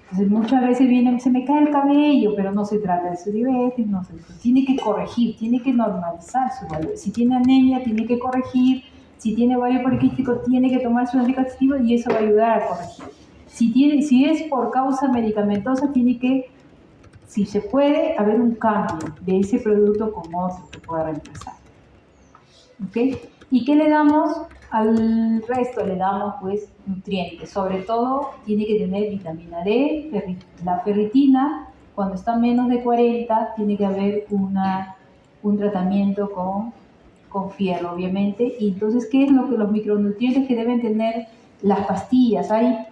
Entonces muchas veces vienen, se me cae el cabello, pero no se trata de su diabetes, no se trata. Tiene que corregir, tiene que normalizar su valor. Si tiene anemia, tiene que corregir. Si tiene ovario poliquístico, tiene que tomar su anticonceptivo y eso va a ayudar a corregir. Si es por causa medicamentosa, tiene que, si se puede, haber un cambio de ese producto con otro que pueda reemplazar. ¿Ok? ¿Y qué le damos? Al resto le damos pues nutrientes. Sobre todo tiene que tener vitamina D, la ferritina. Cuando está menos de 40, tiene que haber un tratamiento con fierro, obviamente. Y entonces, ¿qué es lo que los micronutrientes que deben tener las pastillas? Hay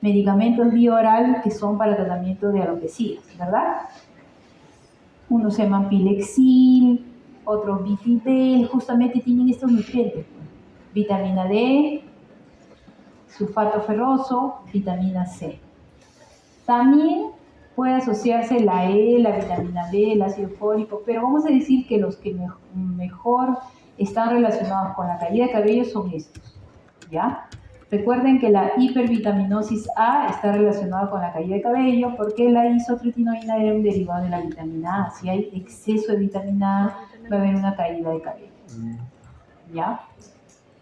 medicamentos bioorales que son para tratamiento de alopecias, ¿verdad? Unos se llaman Pilexil, otros Bifidel, justamente tienen estos nutrientes. vitamina D, sulfato ferroso, vitamina C. También puede asociarse la E, la vitamina D, el ácido fólico, pero vamos a decir que los que mejor están relacionados con la caída de cabello son estos, ¿ya? Recuerden que la hipervitaminosis A está relacionada con la caída de cabello porque la isotretinoína era un derivado de la vitamina A. Si hay exceso de vitamina A, va a haber una caída de cabello, ¿ya?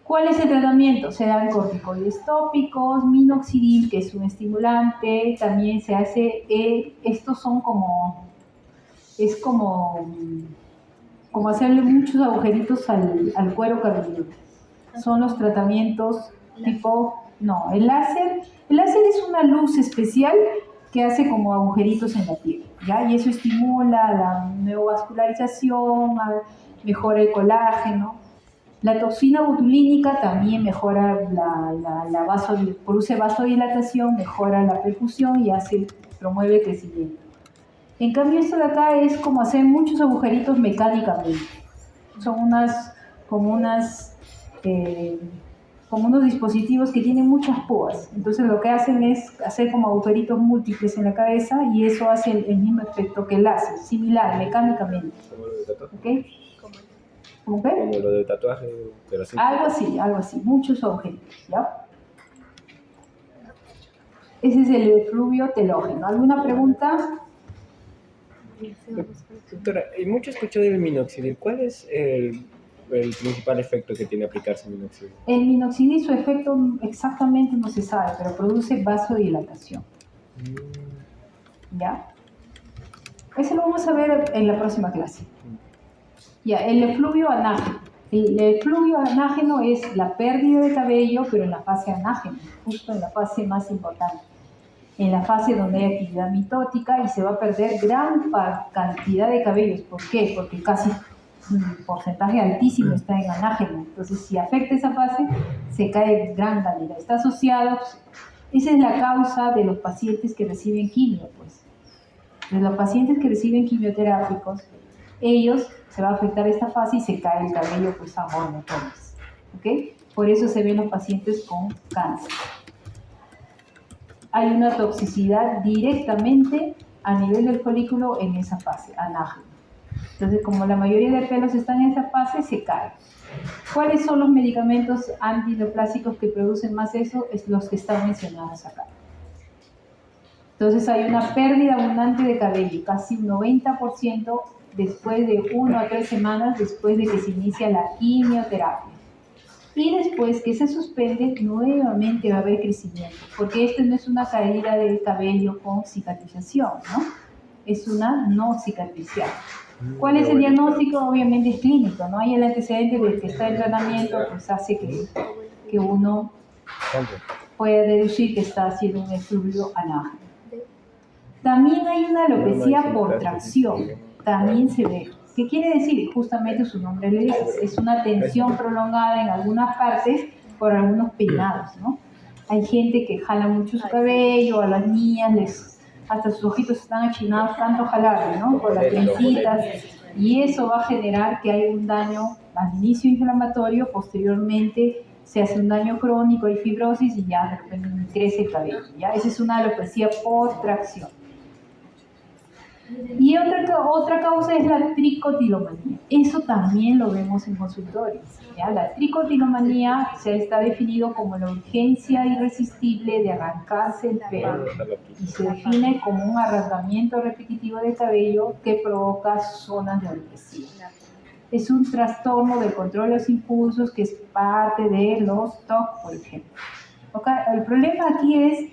¿Cuál es el tratamiento? Se dan corticoides tópicos, minoxidil, que es un estimulante, también se hace, estos son como hacerle muchos agujeritos al cuero cabelludo. Son los tratamientos tipo, no, el láser es una luz especial que hace como agujeritos en la piel, ¿ya? Y eso estimula la neovascularización, mejora el colágeno. La toxina botulínica también mejora produce vasodilatación, mejora la perfusión y promueve el crecimiento. En cambio, esto de acá es como hacer muchos agujeritos mecánicamente. Son como unos dispositivos que tienen muchas púas. Entonces lo que hacen es hacer como agujeritos múltiples en la cabeza y eso hace el mismo efecto que el láser, similar, mecánicamente. Como lo de tatuaje. ¿Okay? ¿Cómo qué? Como lo de tatuaje, pero sí. Algo así, muchos agujeritos, ¿ya? Ese es el efluvio telógeno. ¿Alguna pregunta? Doctora, y mucho escucho del minoxidil. ¿Cuál es el principal efecto que tiene aplicarse el minoxidil? El minoxidil, su efecto exactamente no se sabe, pero produce vasodilatación. ¿Ya? Eso lo vamos a ver en la próxima clase. Ya, el efluvio anágeno. El efluvio anágeno es la pérdida de cabello, pero en la fase anágena, justo en la fase más importante. En la fase donde hay actividad mitótica y se va a perder gran cantidad de cabellos. ¿Por qué? Porque casi un porcentaje altísimo está en anágeno. Entonces, si afecta esa fase, se cae gran cantidad. Está asociado, esa es la causa de los pacientes que reciben quimio, pues. De los pacientes que reciben quimioterápicos, ellos se va a afectar esta fase y se cae el cabello pues a montones, ¿ok? Por eso se ven los pacientes con cáncer. Hay una toxicidad directamente a nivel del folículo en esa fase, anágena. Entonces, como la mayoría de pelos están en esa fase, se cae. ¿Cuáles son los medicamentos antineoplásicos que producen más eso? Es los que están mencionados acá. Entonces hay una pérdida abundante de cabello, casi un 90% después de 1 a 3 semanas después de que se inicia la quimioterapia. Y después que se suspende, nuevamente va a haber crecimiento, porque esto no es una caída del cabello con cicatrización, ¿no? Es una no cicatricial. ¿Cuál es el diagnóstico? Obviamente es clínico, ¿no? Hay el antecedente de que está en tratamiento, pues hace que uno pueda deducir que está haciendo un efluvio anágeno. También hay una alopecia por tracción, también se ve. ¿Qué quiere decir? Justamente su nombre le dice, es una tensión prolongada en algunas partes por algunos peinados, ¿no? Hay gente que jala mucho su cabello, a las niñas hasta sus ojitos están achinados tanto jalarle, ¿no? Por las trencitas, y eso va a generar que hay un daño al inicio inflamatorio, posteriormente se hace un daño crónico, hay fibrosis y ya de repente crece el cabello, ¿ya? Esa es una alopecia por tracción. Y otra causa es la tricotilomanía. Eso también lo vemos en consultorios, ¿ya? La tricotilomanía se está definido como la urgencia irresistible de arrancarse el pelo y se define como un arrancamiento repetitivo de cabello que provoca zonas de alopecia. Es un trastorno del control de los impulsos que es parte de los TOC, por ejemplo. ¿Okay? El problema aquí es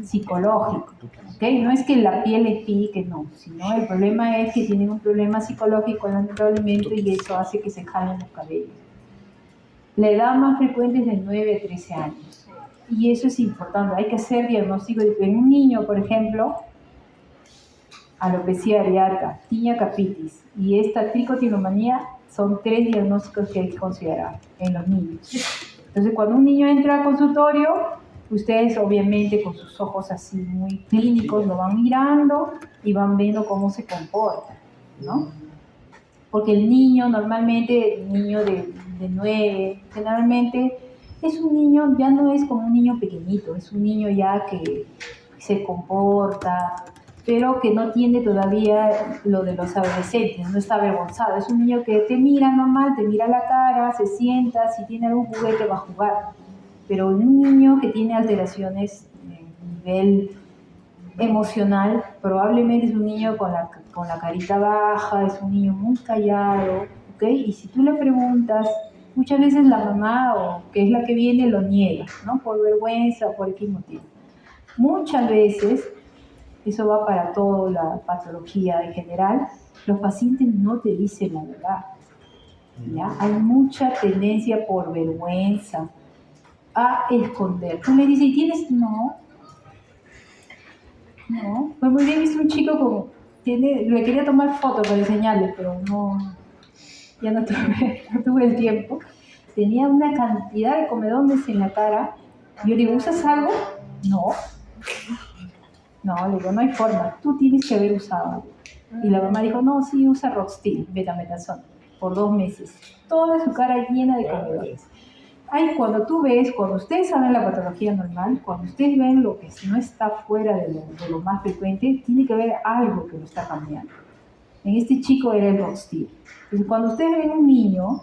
psicológico, ¿okay? No es que la piel les pique, no, sino el problema es que tienen un problema psicológico lamentablemente y eso hace que se jalen los cabellos. La edad más frecuente es de 9 a 13 años y eso es importante, hay que hacer diagnóstico en un niño, por ejemplo, alopecia areata, tinea capitis y esta tricotilomanía son 3 diagnósticos que hay que considerar en los niños. Entonces, cuando un niño entra al consultorio, ustedes obviamente con sus ojos así muy clínicos lo van mirando y van viendo cómo se comporta, ¿no? Porque el niño normalmente, el niño de de 9, generalmente es un niño, ya no es como un niño pequeñito, es un niño ya que se comporta, pero que no tiene todavía lo de los adolescentes, no está avergonzado. Es un niño que te mira normal, te mira la cara, se sienta, si tiene algún juguete va a jugar. Pero un niño que tiene alteraciones a nivel emocional, probablemente es un niño con la carita baja, es un niño muy callado, ¿ok? Y si tú le preguntas, muchas veces la mamá, o que es la que viene, lo niega, ¿no? Por vergüenza o por X motivo. Muchas veces, eso va para toda la patología en general, los pacientes no te dicen la verdad, ¿ya? Hay mucha tendencia por vergüenza a esconder. Tú le dices, ¿y tienes? No. Pues muy bien, visto un chico como, le quería tomar fotos para enseñarle, pero no, ya no tuve el tiempo. Tenía una cantidad de comedones en la cara. Yo le digo, ¿usas algo? No, le digo, no hay forma, tú tienes que haber usado. Y la mamá dijo, no, sí, usa Roxtil, betametasona, por 2 meses. Toda su cara llena de comedones. Cuando ustedes saben la patología normal, cuando ustedes ven lo que no está fuera de lo más frecuente, tiene que haber algo que lo está cambiando. En este chico era el Roxtil. Entonces, cuando ustedes ven un niño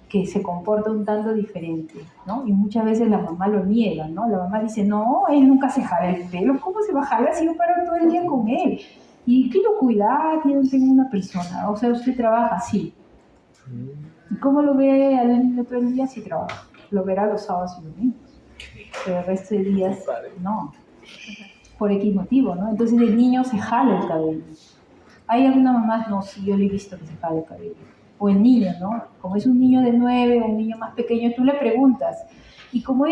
que se comporta un tanto diferente, ¿no? Y muchas veces la mamá lo niega, ¿no? La mamá dice, no, él nunca se jala el pelo, ¿cómo se va a jalar si yo paro todo el día con él? ¿Y qué lo cuida? Tengo una persona, o sea, usted trabaja así. ¿Y cómo lo ve al niño todo el día? Sí trabaja. Lo verá los sábados y domingos, pero el resto de días no, por X motivo, ¿no? Entonces el niño se jala el cabello. Hay algunas mamás, no, sí, yo le he visto que se jala el cabello. O el niño, ¿no? Como es un niño de 9 o un niño más pequeño, tú le preguntas. Y como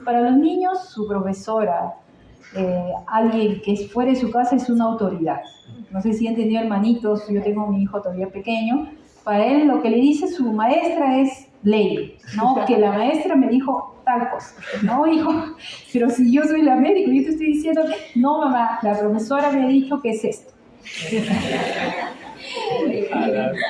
para los niños, su profesora, alguien que es fuera de su casa es una autoridad. No sé si han tenido hermanitos, yo tengo a mi hijo todavía pequeño. Para él lo que le dice su maestra es ley, ¿no? Que la maestra me dijo tal cosa, ¿no, hijo? Pero si yo soy la médico, yo te estoy diciendo que no, mamá, la profesora me ha dicho que es esto.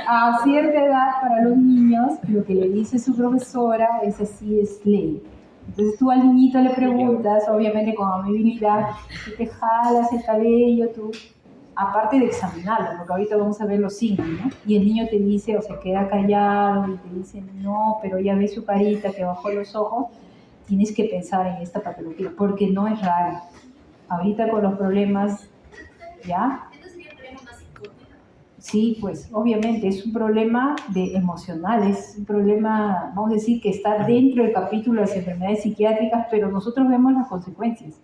A cierta edad, para los niños, lo que le dice su profesora es así, es ley. Entonces tú al niñito le preguntas, obviamente con amabilidad, tú te jalas el cabello, aparte de examinarlo, porque ahorita vamos a ver los signos, ¿no? Y el niño te dice, o se queda callado, y te dice, no, pero ya ves su carita que bajó los ojos, tienes que pensar en esta patología, porque no es rara. Ahorita con los problemas, ¿ya? Entonces sería un problema más psicológico. Sí, pues obviamente es un problema emocional, es un problema, vamos a decir, que está dentro del capítulo de las enfermedades psiquiátricas, pero nosotros vemos las consecuencias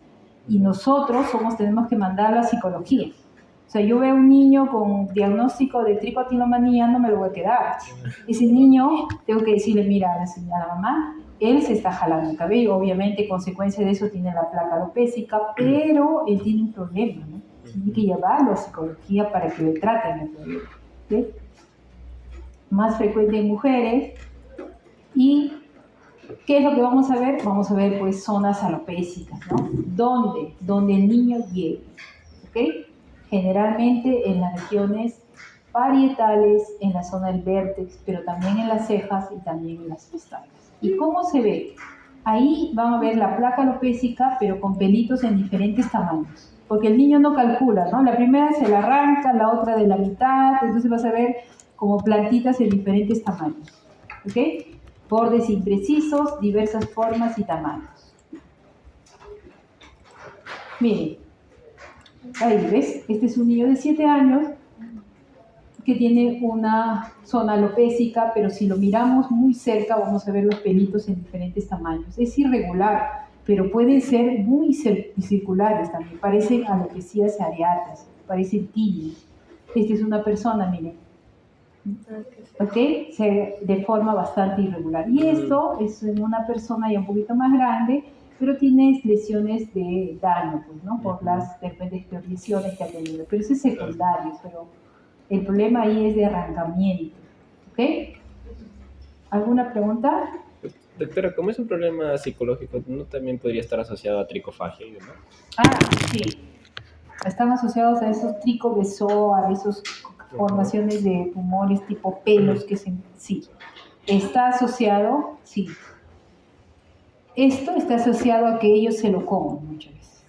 y nosotros tenemos que mandar a la psicología. O sea, yo veo un niño con diagnóstico de tricotilomanía, no me lo voy a quedar. Ese niño, tengo que decirle, mira, a la mamá, él se está jalando el cabello, obviamente consecuencia de eso tiene la placa alopécica, pero él tiene un problema, ¿no? Tiene que llevarlo a psicología para que le traten el problema, ¿sí? Más frecuente en mujeres. ¿Y qué es lo que vamos a ver? Vamos a ver pues zonas alopécicas, ¿no? Donde el niño llegue, ¿ok? Generalmente en las regiones parietales, en la zona del vértex, pero también en las cejas y también en las pestañas. ¿Y cómo se ve? Ahí van a ver la placa alopécica, pero con pelitos en diferentes tamaños. Porque el niño no calcula, ¿no? La primera se la arranca, la otra de la mitad, entonces vas a ver como plantitas en diferentes tamaños. ¿Ok? Bordes imprecisos, diversas formas y tamaños. Miren, ahí ves, este es un niño de 7 años que tiene una zona alopécica, pero si lo miramos muy cerca vamos a ver los pelitos en diferentes tamaños. Es irregular, pero pueden ser muy circulares también, parecen alopecias areatas, parecen tibios. Esta es una persona, miren, ¿ok? De forma bastante irregular. Y esto es en una persona ya un poquito más grande, pero tiene lesiones de daño, pues, ¿no? Por las diferentes lesiones que ha tenido. Pero eso es secundario, pero el problema ahí es de arrancamiento, ¿ok? ¿Alguna pregunta? Doctora, como es un problema psicológico, ¿no también podría estar asociado a tricofagia y demás? Sí. Están asociados a esos tricobezoa, a esas formaciones de tumores tipo pelos que sí. Está asociado, sí. Esto está asociado a que ellos se lo coman muchas veces.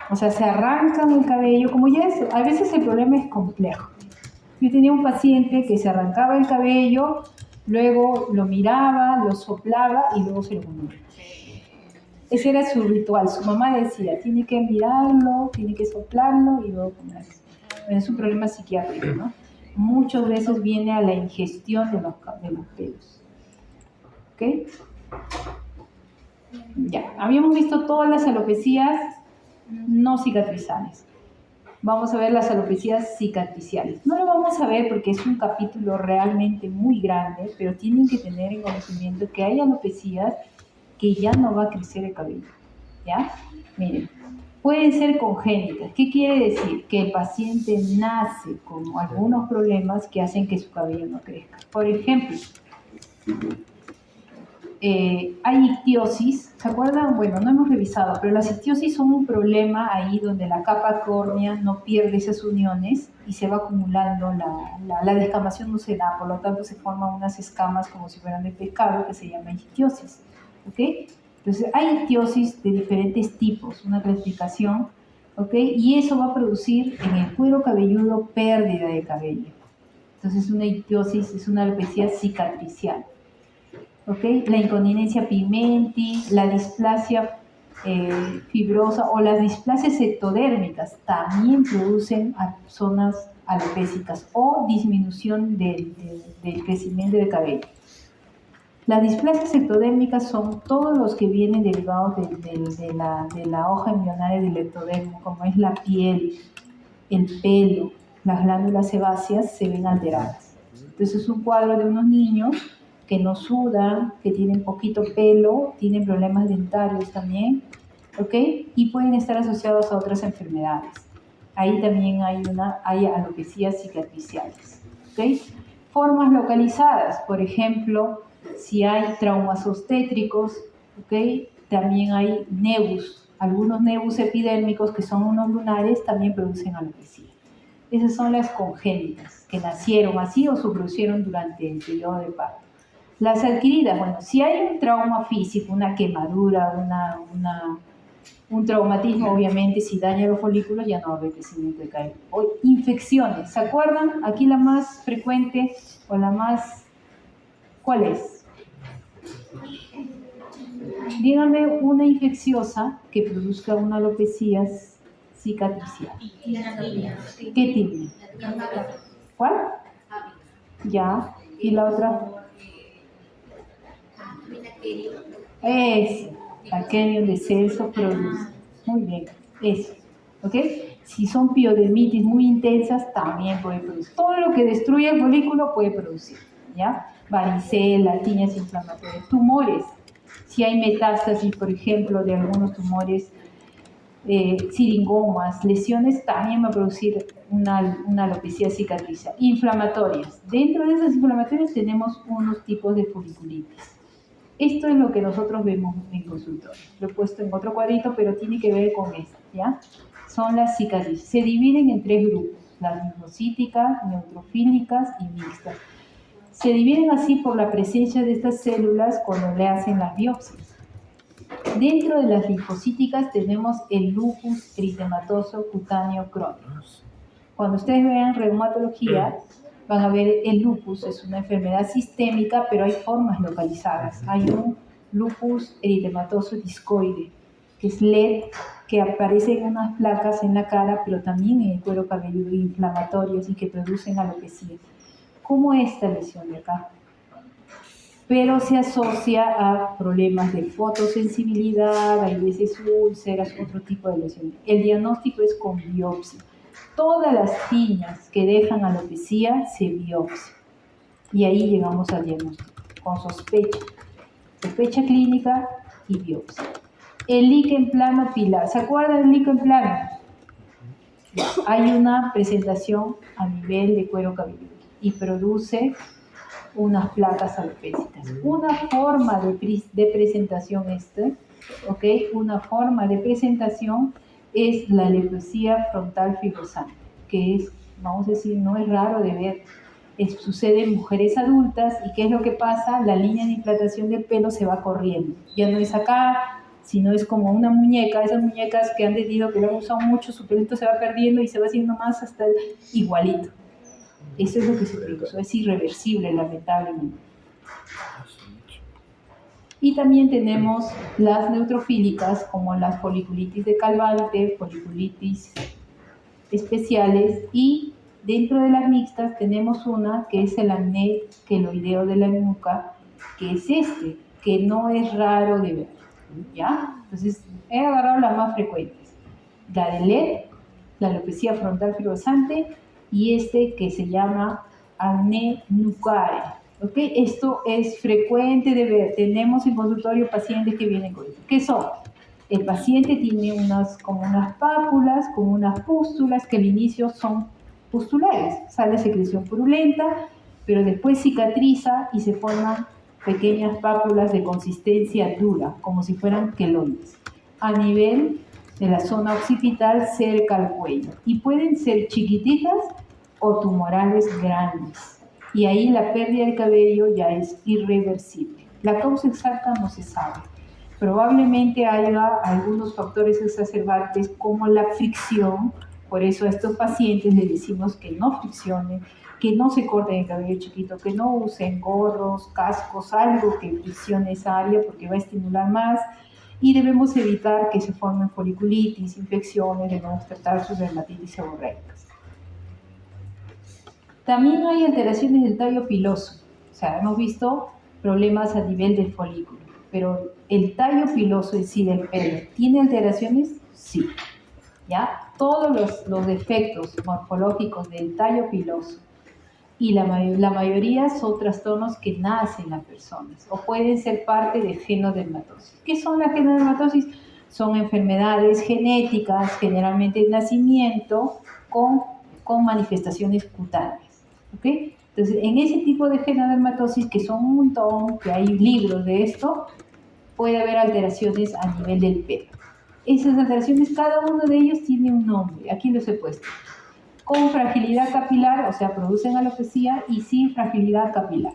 O sea, se arrancan el cabello, como ya es, a veces el problema es complejo. Yo tenía un paciente que se arrancaba el cabello, luego lo miraba, lo soplaba y luego se lo comía. Ese era su ritual. Su mamá decía, tiene que mirarlo, tiene que soplarlo y luego comerlo. Es un problema psiquiátrico, ¿no? Muchas veces viene a la ingestión de los pelos. ¿Ok? Ya, habíamos visto todas las alopecias no cicatrizales. Vamos a ver las alopecias cicatriciales. No lo vamos a ver porque es un capítulo realmente muy grande, pero tienen que tener en conocimiento que hay alopecias que ya no va a crecer el cabello. ¿Ya? Miren, pueden ser congénitas. ¿Qué quiere decir? Que el paciente nace con algunos problemas que hacen que su cabello no crezca. Por ejemplo, hay ictiosis, ¿se acuerdan? Bueno, no hemos revisado, pero las ictiosis son un problema ahí donde la capa córnea no pierde esas uniones y se va acumulando, la descamación no se da, por lo tanto se forman unas escamas como si fueran de pescado que se llama ictiosis, ¿ok? Entonces hay ictiosis de diferentes tipos, una clasificación, ¿ok? Y eso va a producir en el cuero cabelludo pérdida de cabello. Entonces una ictiosis es una alopecia cicatricial. ¿Okay? La incontinencia pigmenti, la displasia fibrosa o las displasias ectodérmicas también producen zonas alopécicas o disminución del crecimiento del cabello. Las displasias ectodérmicas son todos los que vienen derivados de la hoja embrionaria del ectodermo, como es la piel, el pelo, las glándulas sebáceas se ven alteradas. Entonces es un cuadro de unos niños que no sudan, que tienen poquito pelo, tienen problemas dentarios también, ¿ok? Y pueden estar asociados a otras enfermedades. Ahí también hay alopecias cicatriciales, ¿ok? Formas localizadas, por ejemplo, si hay traumas obstétricos, ¿ok? También hay nevus. Algunos nevus epidérmicos, que son unos lunares, también producen alopecia. Esas son las congénitas, que nacieron así o se producieron durante el periodo de parto. Las adquiridas, bueno, si hay un trauma físico, una quemadura, un traumatismo, obviamente, si daña los folículos, ya no va a haber crecimiento de cabello. O infecciones, ¿se acuerdan? Aquí la más frecuente o la más... ¿Cuál es? Díganme una infecciosa que produzca una alopecia cicatricial. ¿Qué tipo? ¿Cuál? Ya. ¿Y la otra? Eso. Aquello de Celso produce. Muy bien. Eso. ¿Ok? Si son piodermitis muy intensas, también puede producir. Todo lo que destruye el folículo puede producir. ¿Ya? Varicela, tiñas inflamatorias, tumores. Si hay metástasis, por ejemplo, de algunos tumores, siringomas, lesiones, también va a producir una alopecia cicatricial. Inflamatorias. Dentro de esas inflamatorias tenemos unos tipos de foliculitis. Esto es lo que nosotros vemos en consultorio. Lo he puesto en otro cuadrito, pero tiene que ver con esto, ¿ya? Son las cicatrices. Se dividen en 3 grupos: las linfocíticas, neutrofílicas y mixtas. Se dividen así por la presencia de estas células cuando le hacen las biopsias. Dentro de las linfocíticas tenemos el lupus eritematoso cutáneo crónico. Cuando ustedes vean reumatología, van a ver el lupus, es una enfermedad sistémica, pero hay formas localizadas. Hay un lupus eritematoso discoide, que es LED, que aparece en unas placas en la cara, pero también en el cuero cabelludo, inflamatorias y que producen alopecia, como esta lesión de acá. Pero se asocia a problemas de fotosensibilidad, hay veces úlceras, otro tipo de lesiones. El diagnóstico es con biopsia. Todas las tiñas que dejan alopecia se biopsia. Y ahí llegamos al diagnóstico, con sospecha clínica y biopsia. El líquen plano pilar. ¿Se acuerdan del líquen plano? Hay una presentación a nivel de cuero cabelludo y produce unas placas alopécicas. Una forma de presentación ¿ok? Una forma de presentación es la alopecia frontal fibrosante, que es, vamos a decir, no es raro de ver. sucede en mujeres adultas. ¿Y qué es lo que pasa? La línea de implantación del pelo se va corriendo. Ya no es acá, sino es como una muñeca. Esas muñecas que han tenido, que lo han usado mucho, su pelito se va perdiendo y se va haciendo más hasta el igualito. Eso es lo que se produce. Es irreversible, lamentablemente. Y también tenemos las neutrofílicas, como las foliculitis de Calvante, foliculitis especiales, y dentro de las mixtas tenemos una que es el acné queloideo de la nuca, que es que no es raro de ver, ¿ya? Entonces, he agarrado las más frecuentes. La de LED, la alopecia frontal fibrosante, y que se llama acné nucare. ¿Okay? Esto es frecuente de ver. Tenemos en consultorio pacientes que vienen con esto. ¿Qué son? El paciente tiene como unas pápulas, como unas pústulas, que al inicio son pustulares. Sale secreción purulenta, pero después cicatriza y se forman pequeñas pápulas de consistencia dura, como si fueran queloides, a nivel de la zona occipital cerca al cuello. Y pueden ser chiquititas o tumorales grandes. Y ahí la pérdida del cabello ya es irreversible. La causa exacta no se sabe. Probablemente haya algunos factores exacerbantes como la fricción. Por eso a estos pacientes les decimos que no friccionen, que no se corten el cabello chiquito, que no usen gorros, cascos, algo que friccione esa área porque va a estimular más. Y debemos evitar que se formen foliculitis, infecciones, debemos tratar sus dermatitis seborreicas. También hay alteraciones del tallo piloso. O sea, hemos visto problemas a nivel del folículo, pero el tallo piloso en sí del pelo, ¿tiene alteraciones? Sí. ¿Ya? Todos los defectos morfológicos del tallo piloso y la mayoría son trastornos que nacen en las personas o pueden ser parte de genodermatosis. ¿Qué son las genodermatosis? Son enfermedades genéticas, generalmente de nacimiento, con manifestaciones cutáneas. ¿Okay? Entonces, en ese tipo de genodermatosis, que son un montón, que hay libros de esto, puede haber alteraciones a nivel del pelo. Esas alteraciones, cada uno de ellos tiene un nombre. Aquí los he puesto. Con fragilidad capilar, o sea, producen alopecia, y sin fragilidad capilar.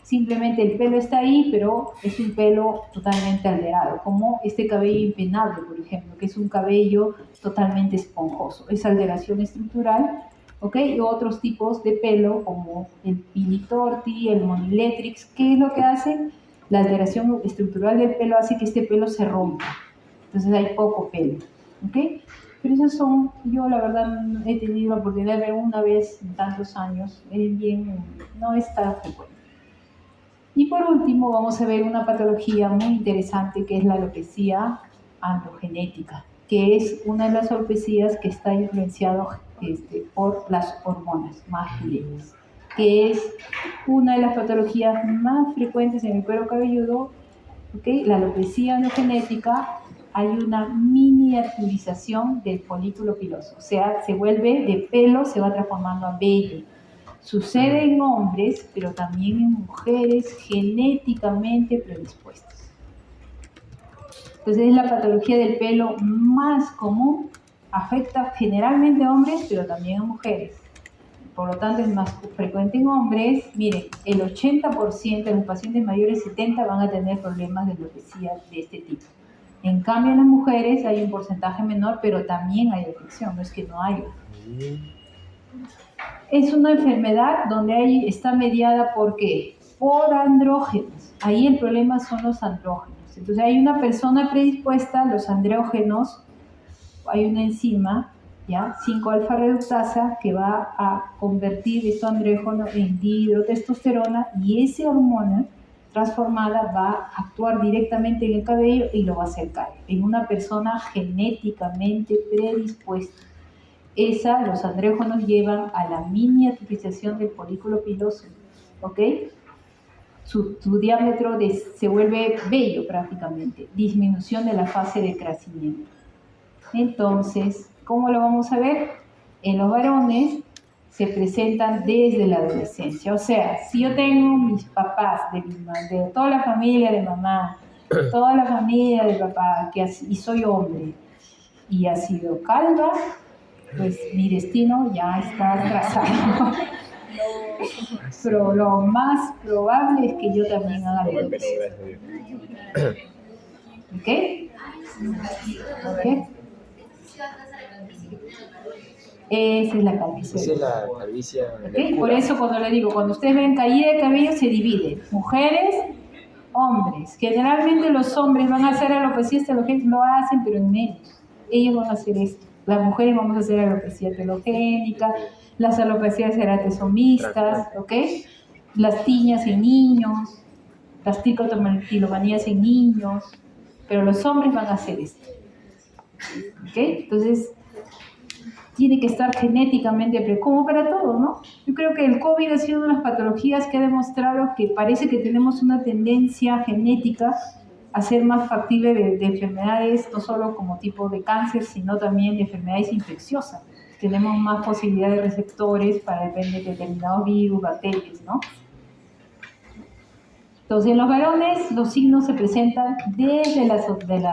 Simplemente el pelo está ahí, pero es un pelo totalmente alterado, como este cabello impeinable, por ejemplo, que es un cabello totalmente esponjoso. Es alteración estructural. ¿Okay? Y otros tipos de pelo como el pilitorti, el moniletrix. ¿Qué es lo que hacen? La alteración estructural del pelo hace que este pelo se rompa. Entonces hay poco pelo. ¿Okay? Pero esos son, yo la verdad he tenido la oportunidad de ver una vez en tantos años, no es tan frecuente. Y por último vamos a ver una patología muy interesante que es la alopecia androgenética, que es una de las alopecias que está influenciada por las hormonas masculinas, que es una de las patologías más frecuentes en el cuero cabelludo. ¿Okay? La alopecia androgenética, hay una miniaturización del folículo piloso, o sea, se vuelve de pelo, se va transformando a vello. Sucede en hombres, pero también en mujeres genéticamente predispuestas. Entonces es la patología del pelo más común, afecta generalmente a hombres, pero también a mujeres. Por lo tanto es más frecuente en hombres. Miren, el 80% de los pacientes mayores de 70 van a tener problemas de alopecia de este tipo. En cambio en las mujeres hay un porcentaje menor, pero también hay afección, no es que no haya. Es una enfermedad donde está mediada ¿por qué? Por andrógenos. Ahí el problema son los andrógenos. Entonces hay una persona predispuesta a los andrógenos, hay una enzima, ¿ya? 5-alfa reductasa, que va a convertir estos andrógenos en dihidrotestosterona, y esa hormona transformada va a actuar directamente en el cabello y lo va a hacer caer. En una persona genéticamente predispuesta. Los andrógenos llevan a la miniaturización del folículo piloso, ¿ok? Su diámetro se vuelve vello prácticamente, disminución de la fase de crecimiento. Entonces, ¿cómo lo vamos a ver? En los varones se presentan desde la adolescencia. O sea, si yo tengo mis papás, de toda la familia de mamá, toda la familia de papá, y soy hombre, y ha sido calva, pues mi destino ya está trazado. Pero lo más probable es que yo también haga Como el alopecia. Perú, gracias a Dios. ¿Ok? ¿Ok? Esa es la calvicie. Esa es la calvicie. ¿Ok? Por eso cuando le digo, cuando ustedes ven caída de cabello se divide. Mujeres, hombres. Generalmente los hombres van a hacer alopecia telogénica, lo hacen, pero en menos. Ellos van a hacer esto. Las mujeres vamos a hacer alopecia telogénica, las alopecias eratosomistas, ¿ok? Las tiñas en niños, las tricotilomanías en niños, pero los hombres van a hacer esto. ¿Ok? Entonces, tiene que estar genéticamente, como para todo, ¿no? Yo creo que el COVID ha sido una de las patologías que ha demostrado que parece que tenemos una tendencia genética a ser más factible de enfermedades, no solo como tipo de cáncer, sino también de enfermedades infecciosas. Tenemos más posibilidad de receptores para depender de determinados virus, bacterias, ¿no? Entonces, en los varones los signos se presentan desde la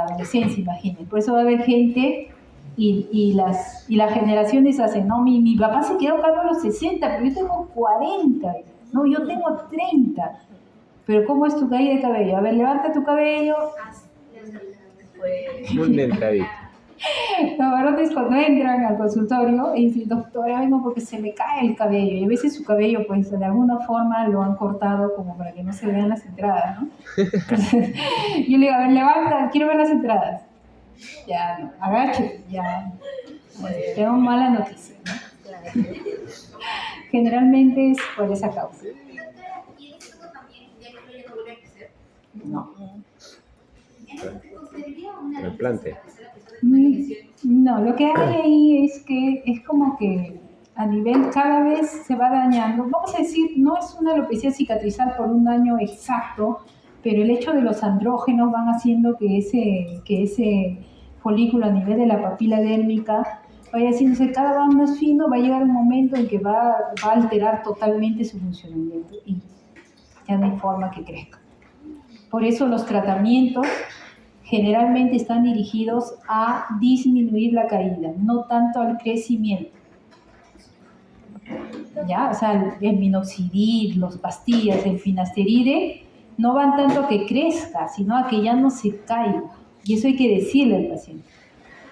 adolescencia, imagínense. Por eso va a haber gente y las generaciones hacen, no, mi papá se quedó calvo a los 60, pero yo tengo 40, no, yo tengo 30. Pero ¿cómo es tu caída de cabello? A ver, levanta tu cabello. Un dentadito. Los varones cuando entran al consultorio y dicen, doctora, vengo porque se me cae el cabello. Y a veces su cabello, pues, de alguna forma lo han cortado como para que no se vean las entradas, ¿no? Entonces, yo le digo, a ver, levanta, quiero ver las entradas. Ya, no, agáchate, ya. Tengo mala noticia, ¿no? Generalmente es por esa causa. ¿Y el estómago también ya que ya no vuelve a crecer? No. ¿Entonces consideraría una Trasplante. No, lo que hay ahí es que es como que a nivel cada vez se va dañando. Vamos a decir, no es una alopecia cicatrizal por un daño exacto, pero el hecho de los andrógenos van haciendo que ese folículo a nivel de la papila dérmica vaya haciéndose cada vez más fino, va a llegar un momento en que va a alterar totalmente su funcionamiento y ya no hay forma que crezca. Por eso los tratamientos generalmente están dirigidos a disminuir la caída, no tanto al crecimiento. ¿Ya? O sea, el minoxidil, las pastillas, el finasteride, no van tanto a que crezca, sino a que ya no se caiga. Y eso hay que decirle al paciente.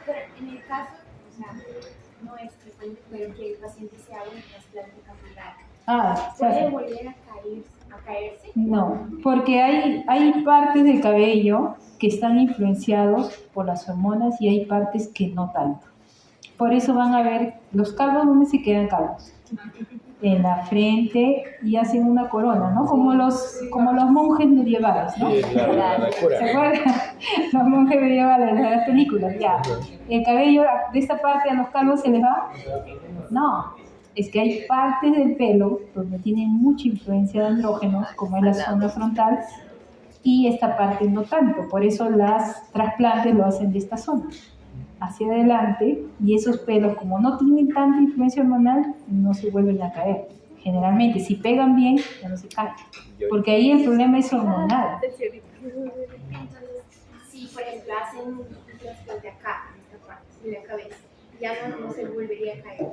Pero en el caso, o sea, no es frecuente, pero que el paciente se haga un trasplante capilar. ¿Puede volver a caerse? No, porque hay partes del cabello que están influenciados por las hormonas y hay partes que no tanto. Por eso van a ver los calvos donde se quedan calvos. En la frente y hacen una corona, ¿no? Como los monjes medievales, ¿no? Sí, la cura. ¿Se acuerdan? Los monjes medievales de las películas, ya. ¿El cabello de esta parte a los calvos se les va? No, es que hay partes del pelo donde tienen mucha influencia de andrógenos, como es la zona frontal, y esta parte no tanto. Por eso las trasplantes lo hacen de esta zona hacia adelante, y esos pelos, como no tienen tanta influencia hormonal, no se vuelven a caer. Generalmente, si pegan bien, ya no se caen. Porque ahí el problema es hormonal. Entonces, si por ejemplo hacen un trasplante acá, en esta parte, en la cabeza, ya no se volvería a caer.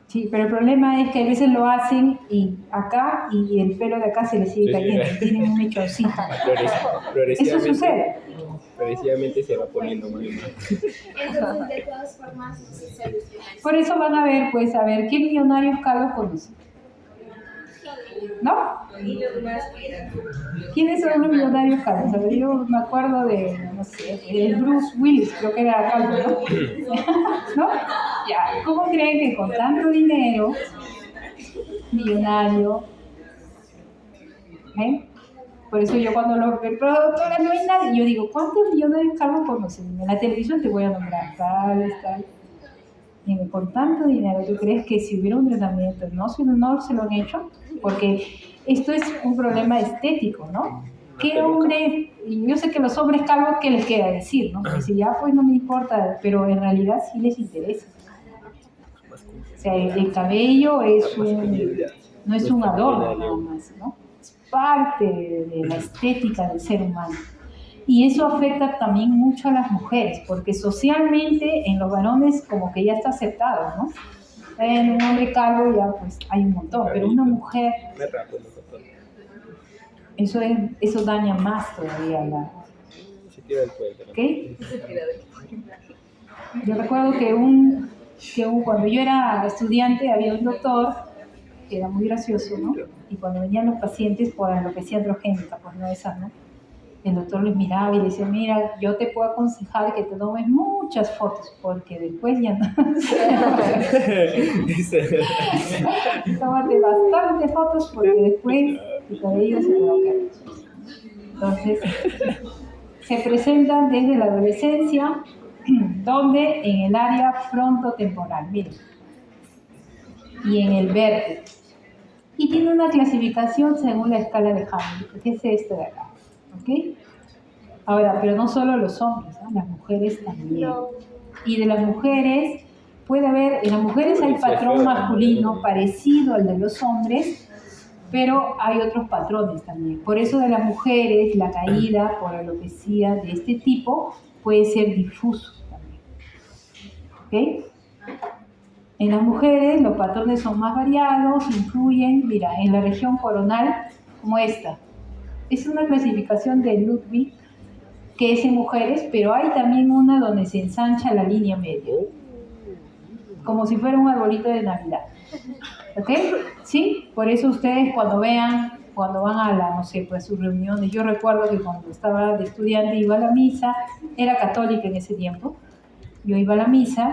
Sí, pero el problema es que a veces lo hacen y acá, y el pelo de acá se le sigue cayendo, tienen un mechoncito. Eso sucede. Progresivamente se va poniendo más y más. Entonces, de todas formas, se soluciona. Por eso van a ver, pues, a ver, ¿qué millonarios calvos conocen? ¿No? ¿Quiénes son los millonarios calvos? A ver, yo me acuerdo de, no sé, el Bruce Willis, creo que era calvo, ¿no? ¿No? Ya, ¿cómo creen que con tanto dinero, millonario, Por eso yo cuando lo veo, pero doctora, no hay nadie, yo digo, ¿cuántos millonarios calvos conocen? En la televisión te voy a nombrar, tal. Digo, con tanto dinero, ¿tú crees que si hubiera un tratamiento no se lo han hecho? Porque esto es un problema estético, ¿no? ¿Qué hombre, y yo sé que los hombres calvos, ¿qué les queda decir, no? Dice, ya pues no me importa, pero en realidad sí les interesa. O sea, el cabello no es un adorno nada más, ¿no? Es parte de la estética del ser humano. Y eso afecta también mucho a las mujeres, porque socialmente en los varones como que ya está aceptado, ¿no? Bueno, un hombre calvo ya pues hay un montón, pero una mujer, Me rapo, doctor. eso daña más todavía Se tira el cuello. ¿ok? Yo recuerdo que cuando yo era estudiante había un doctor que era muy gracioso, ¿no? Y cuando venían los pacientes por alopecia androgénica, pues no esa, ¿no? El doctor les miraba y le decía, mira, yo te puedo aconsejar que te tomes muchas fotos porque después ya no. Tómate bastantes fotos porque después tu cabello se te va a caer. Entonces, se presentan desde la adolescencia, donde en el área frontotemporal, miren, y en el vértex. Y tiene una clasificación según la escala de Hamilton, que es esta de acá. ¿Ok? Ahora, pero no solo los hombres, ¿no? Las mujeres también. Y de las mujeres, puede haber, en las mujeres hay patrón masculino parecido al de los hombres, pero hay otros patrones también. Por eso de las mujeres, la caída por alopecia de este tipo puede ser difuso también. ¿Ok? En las mujeres los patrones son más variados, incluyen, mira, en la región coronal, como esta. Es una clasificación de Ludwig, que es en mujeres, pero hay también una donde se ensancha la línea media, como si fuera un arbolito de Navidad. ¿Ok? ¿Sí? Por eso ustedes cuando van a no sé, pues sus reuniones, yo recuerdo que cuando estaba de estudiante iba a la misa, era católica en ese tiempo, yo iba a la misa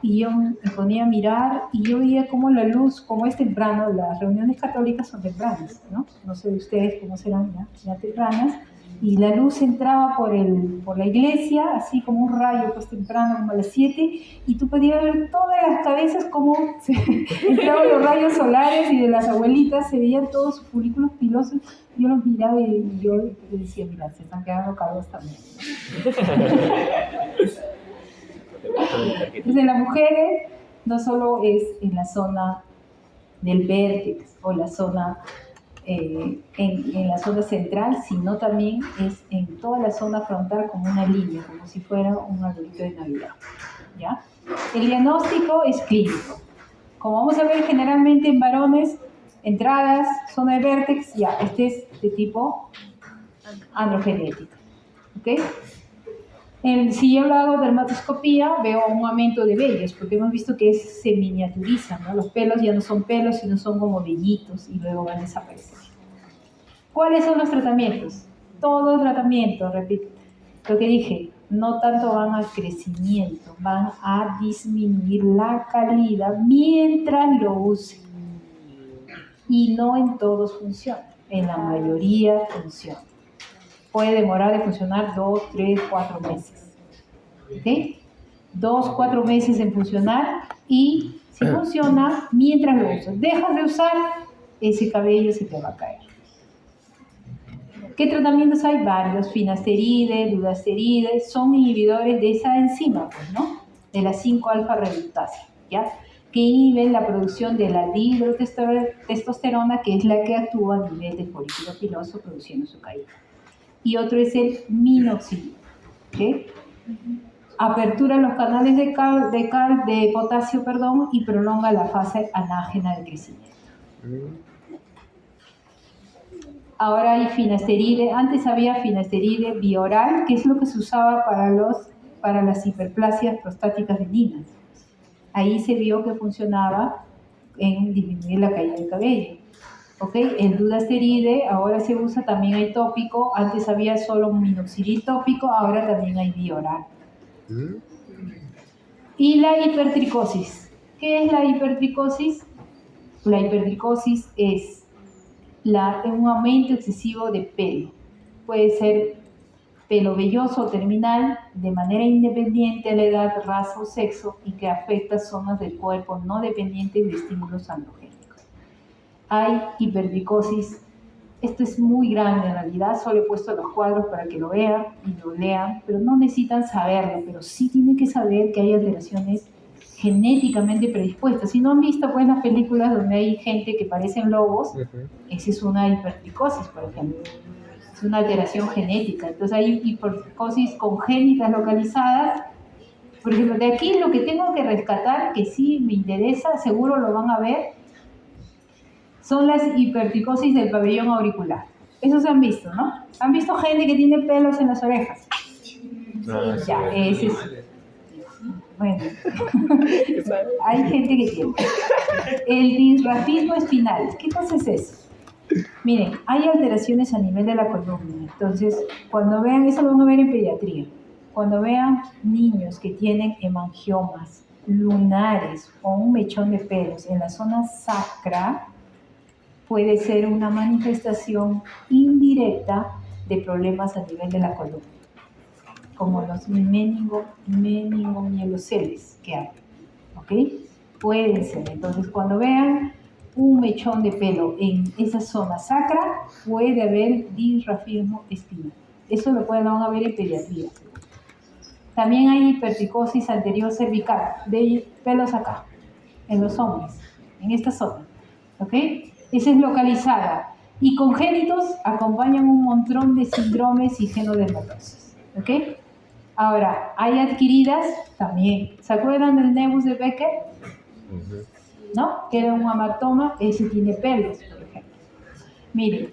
y yo me ponía a mirar y yo veía cómo la luz, como es temprano, las reuniones católicas son tempranas, ¿no? No sé de ustedes cómo serán ya tempranas, y la luz entraba por la iglesia, así como un rayo, pues temprano, como a las 7, y tú podías ver todas las cabezas como entraban los rayos solares, y de las abuelitas se veían todos sus folículos pilosos. Yo los miraba y yo decía, mira, se están quedando calvos también. Entonces, las mujeres no solo es en la zona del vértex o la zona en la zona central, sino también es en toda la zona frontal como una línea, como si fuera un arbolito de Navidad. ¿Ya? El diagnóstico es clínico. Como vamos a ver generalmente en varones, entradas, zona de vértex, ya, este es de tipo androgenético. ¿Ok? Si yo lo hago dermatoscopía, veo un aumento de vellos, porque hemos visto que se miniaturizan, ¿no? Los pelos ya no son pelos, sino son como vellitos y luego van a desaparecer. ¿Cuáles son los tratamientos? Todo tratamiento, repito, lo que dije, no tanto van al crecimiento, van a disminuir la calidad mientras lo usen. Y no en todos funciona, en la mayoría funciona. Puede demorar de funcionar 2, 3, 4 meses. ¿Ok? 2, 4 meses en funcionar, y si funciona, mientras lo usas. Dejas de usar, ese cabello se te va a caer. ¿Qué tratamientos hay? Varios. Finasteride, dudasteride, son inhibidores de esa enzima, pues, ¿no? De la 5-alfa reductasa, ¿ya? Que inhiben la producción de la dihidrotestosterona, que es la que actúa a nivel del folículo piloso produciendo su caída. Y otro es el minoxidil, ¿ok? Apertura los canales de potasio, y prolonga la fase anágena de crecimiento. Ahora hay finasteride. Antes había finasteride bioral, que es lo que se usaba para las hiperplasias prostáticas benignas. Ahí se vio que funcionaba en disminuir la caída del cabello. ¿Okay? El dudasteride ahora se usa, también hay tópico. Antes había solo un minoxidil tópico, ahora también hay bioral. Y la hipertricosis. ¿Qué es la hipertricosis? La hipertricosis es un aumento excesivo de pelo. Puede ser pelo velloso o terminal, de manera independiente a la edad, raza o sexo, y que afecta zonas del cuerpo no dependientes de estímulos androgénicos. Hay hipertricosis. Esto es muy grande en realidad, solo he puesto los cuadros para que lo vean y lo lean, pero no necesitan saberlo, pero sí tienen que saber que hay alteraciones genéticamente predispuestas. Si no han visto pues las películas donde hay gente que parecen lobos, esa es una hipertricosis, por ejemplo. Es una alteración genética. Entonces hay hipertricosis congénitas localizadas, Por ejemplo, de aquí lo que tengo que rescatar, que sí me interesa, seguro lo van a ver, son las hipertricosis del pabellón auricular. Eso se han visto, ¿no? ¿Han visto gente que tiene pelos en las orejas? Ya, ese es... Bueno, hay gente que tiene. El disrafismo espinal, ¿qué cosa es eso? Miren, hay alteraciones a nivel de la columna. Entonces, cuando vean, eso lo van a ver en pediatría. Cuando vean niños que tienen hemangiomas lunares o un mechón de pelos en la zona sacra, puede ser una manifestación indirecta de problemas a nivel de la columna, como los meningomieloceles que hay, ¿ok? Pueden ser. Entonces, cuando vean un mechón de pelo en esa zona sacra, puede haber disrafismo espinal. Eso lo van a ver en pediatría. También hay hipertricosis anterior cervical, de pelos acá, en los hombres, en esta zona, ¿ok? Esa es localizada. Y congénitos acompañan un montón de síndromes y genodermatosis, ¿ok? Ahora, hay adquiridas también. ¿Se acuerdan del nebus de Becker? ¿No? Que era un amatoma, ese tiene pelos, por ejemplo. Miren,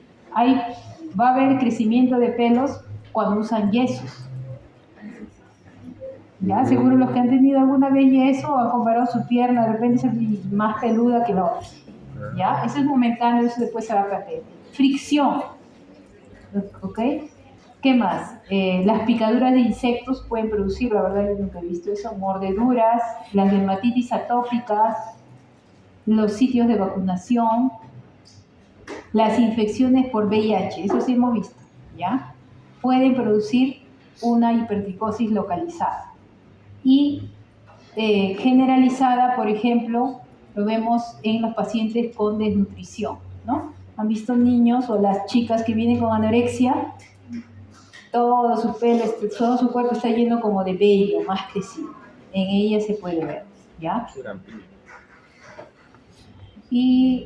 va a haber crecimiento de pelos cuando usan yesos. ¿Ya? Seguro los que han tenido alguna vez yeso han comparado su pierna, de repente es más peluda que la otra. ¿Ya? Eso es momentáneo, eso después se va a perder. Fricción. ¿Ok? ¿Qué más? Las picaduras de insectos pueden producir, la verdad yo nunca he visto eso, mordeduras, las dermatitis atópicas, los sitios de vacunación, las infecciones por VIH, eso sí hemos visto, ¿ya? Pueden producir una hipertricosis localizada. Y generalizada, por ejemplo, lo vemos en los pacientes con desnutrición, ¿no? ¿Han visto niños o las chicas que vienen con anorexia? Todo su pelo, todo su cuerpo está lleno como de vello, más crecido. En ella se puede ver, ¿ya? Y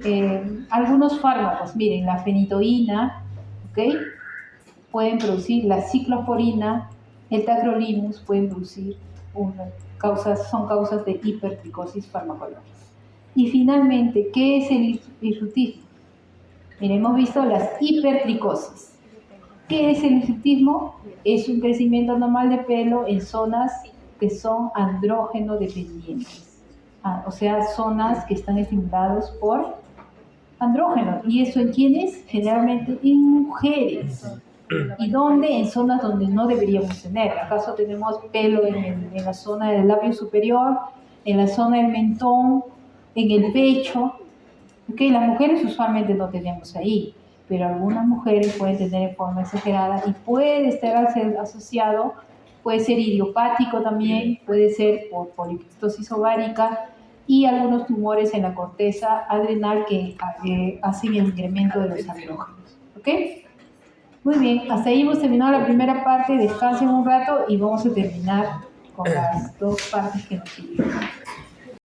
algunos fármacos, miren, la fenitoína, ¿ok? Pueden producir la ciclosporina, el tacrolimus, pueden producir son causas de hipertricosis farmacológica. Y finalmente, ¿qué es el hirsutismo? Miren, hemos visto las hipertricosis. ¿Qué es el hirsutismo? Es un crecimiento anormal de pelo en zonas que son andrógeno dependientes. O sea, zonas que están estimuladas por andrógenos. ¿Y eso en quiénes? Generalmente en mujeres. ¿Y dónde? En zonas donde no deberíamos tener. ¿Acaso tenemos pelo en la zona del labio superior, en la zona del mentón, en el pecho? ¿Okay? Las mujeres usualmente no tenemos ahí, pero algunas mujeres pueden tener en forma exagerada y puede estar asociado, puede ser idiopático también, puede ser por poliquistosis ovárica y algunos tumores en la corteza adrenal que hacen el incremento de los andrógenos. ¿Ok? Muy bien, hasta ahí hemos terminado la primera parte. Descansen un rato y vamos a terminar con las dos partes que nos siguen.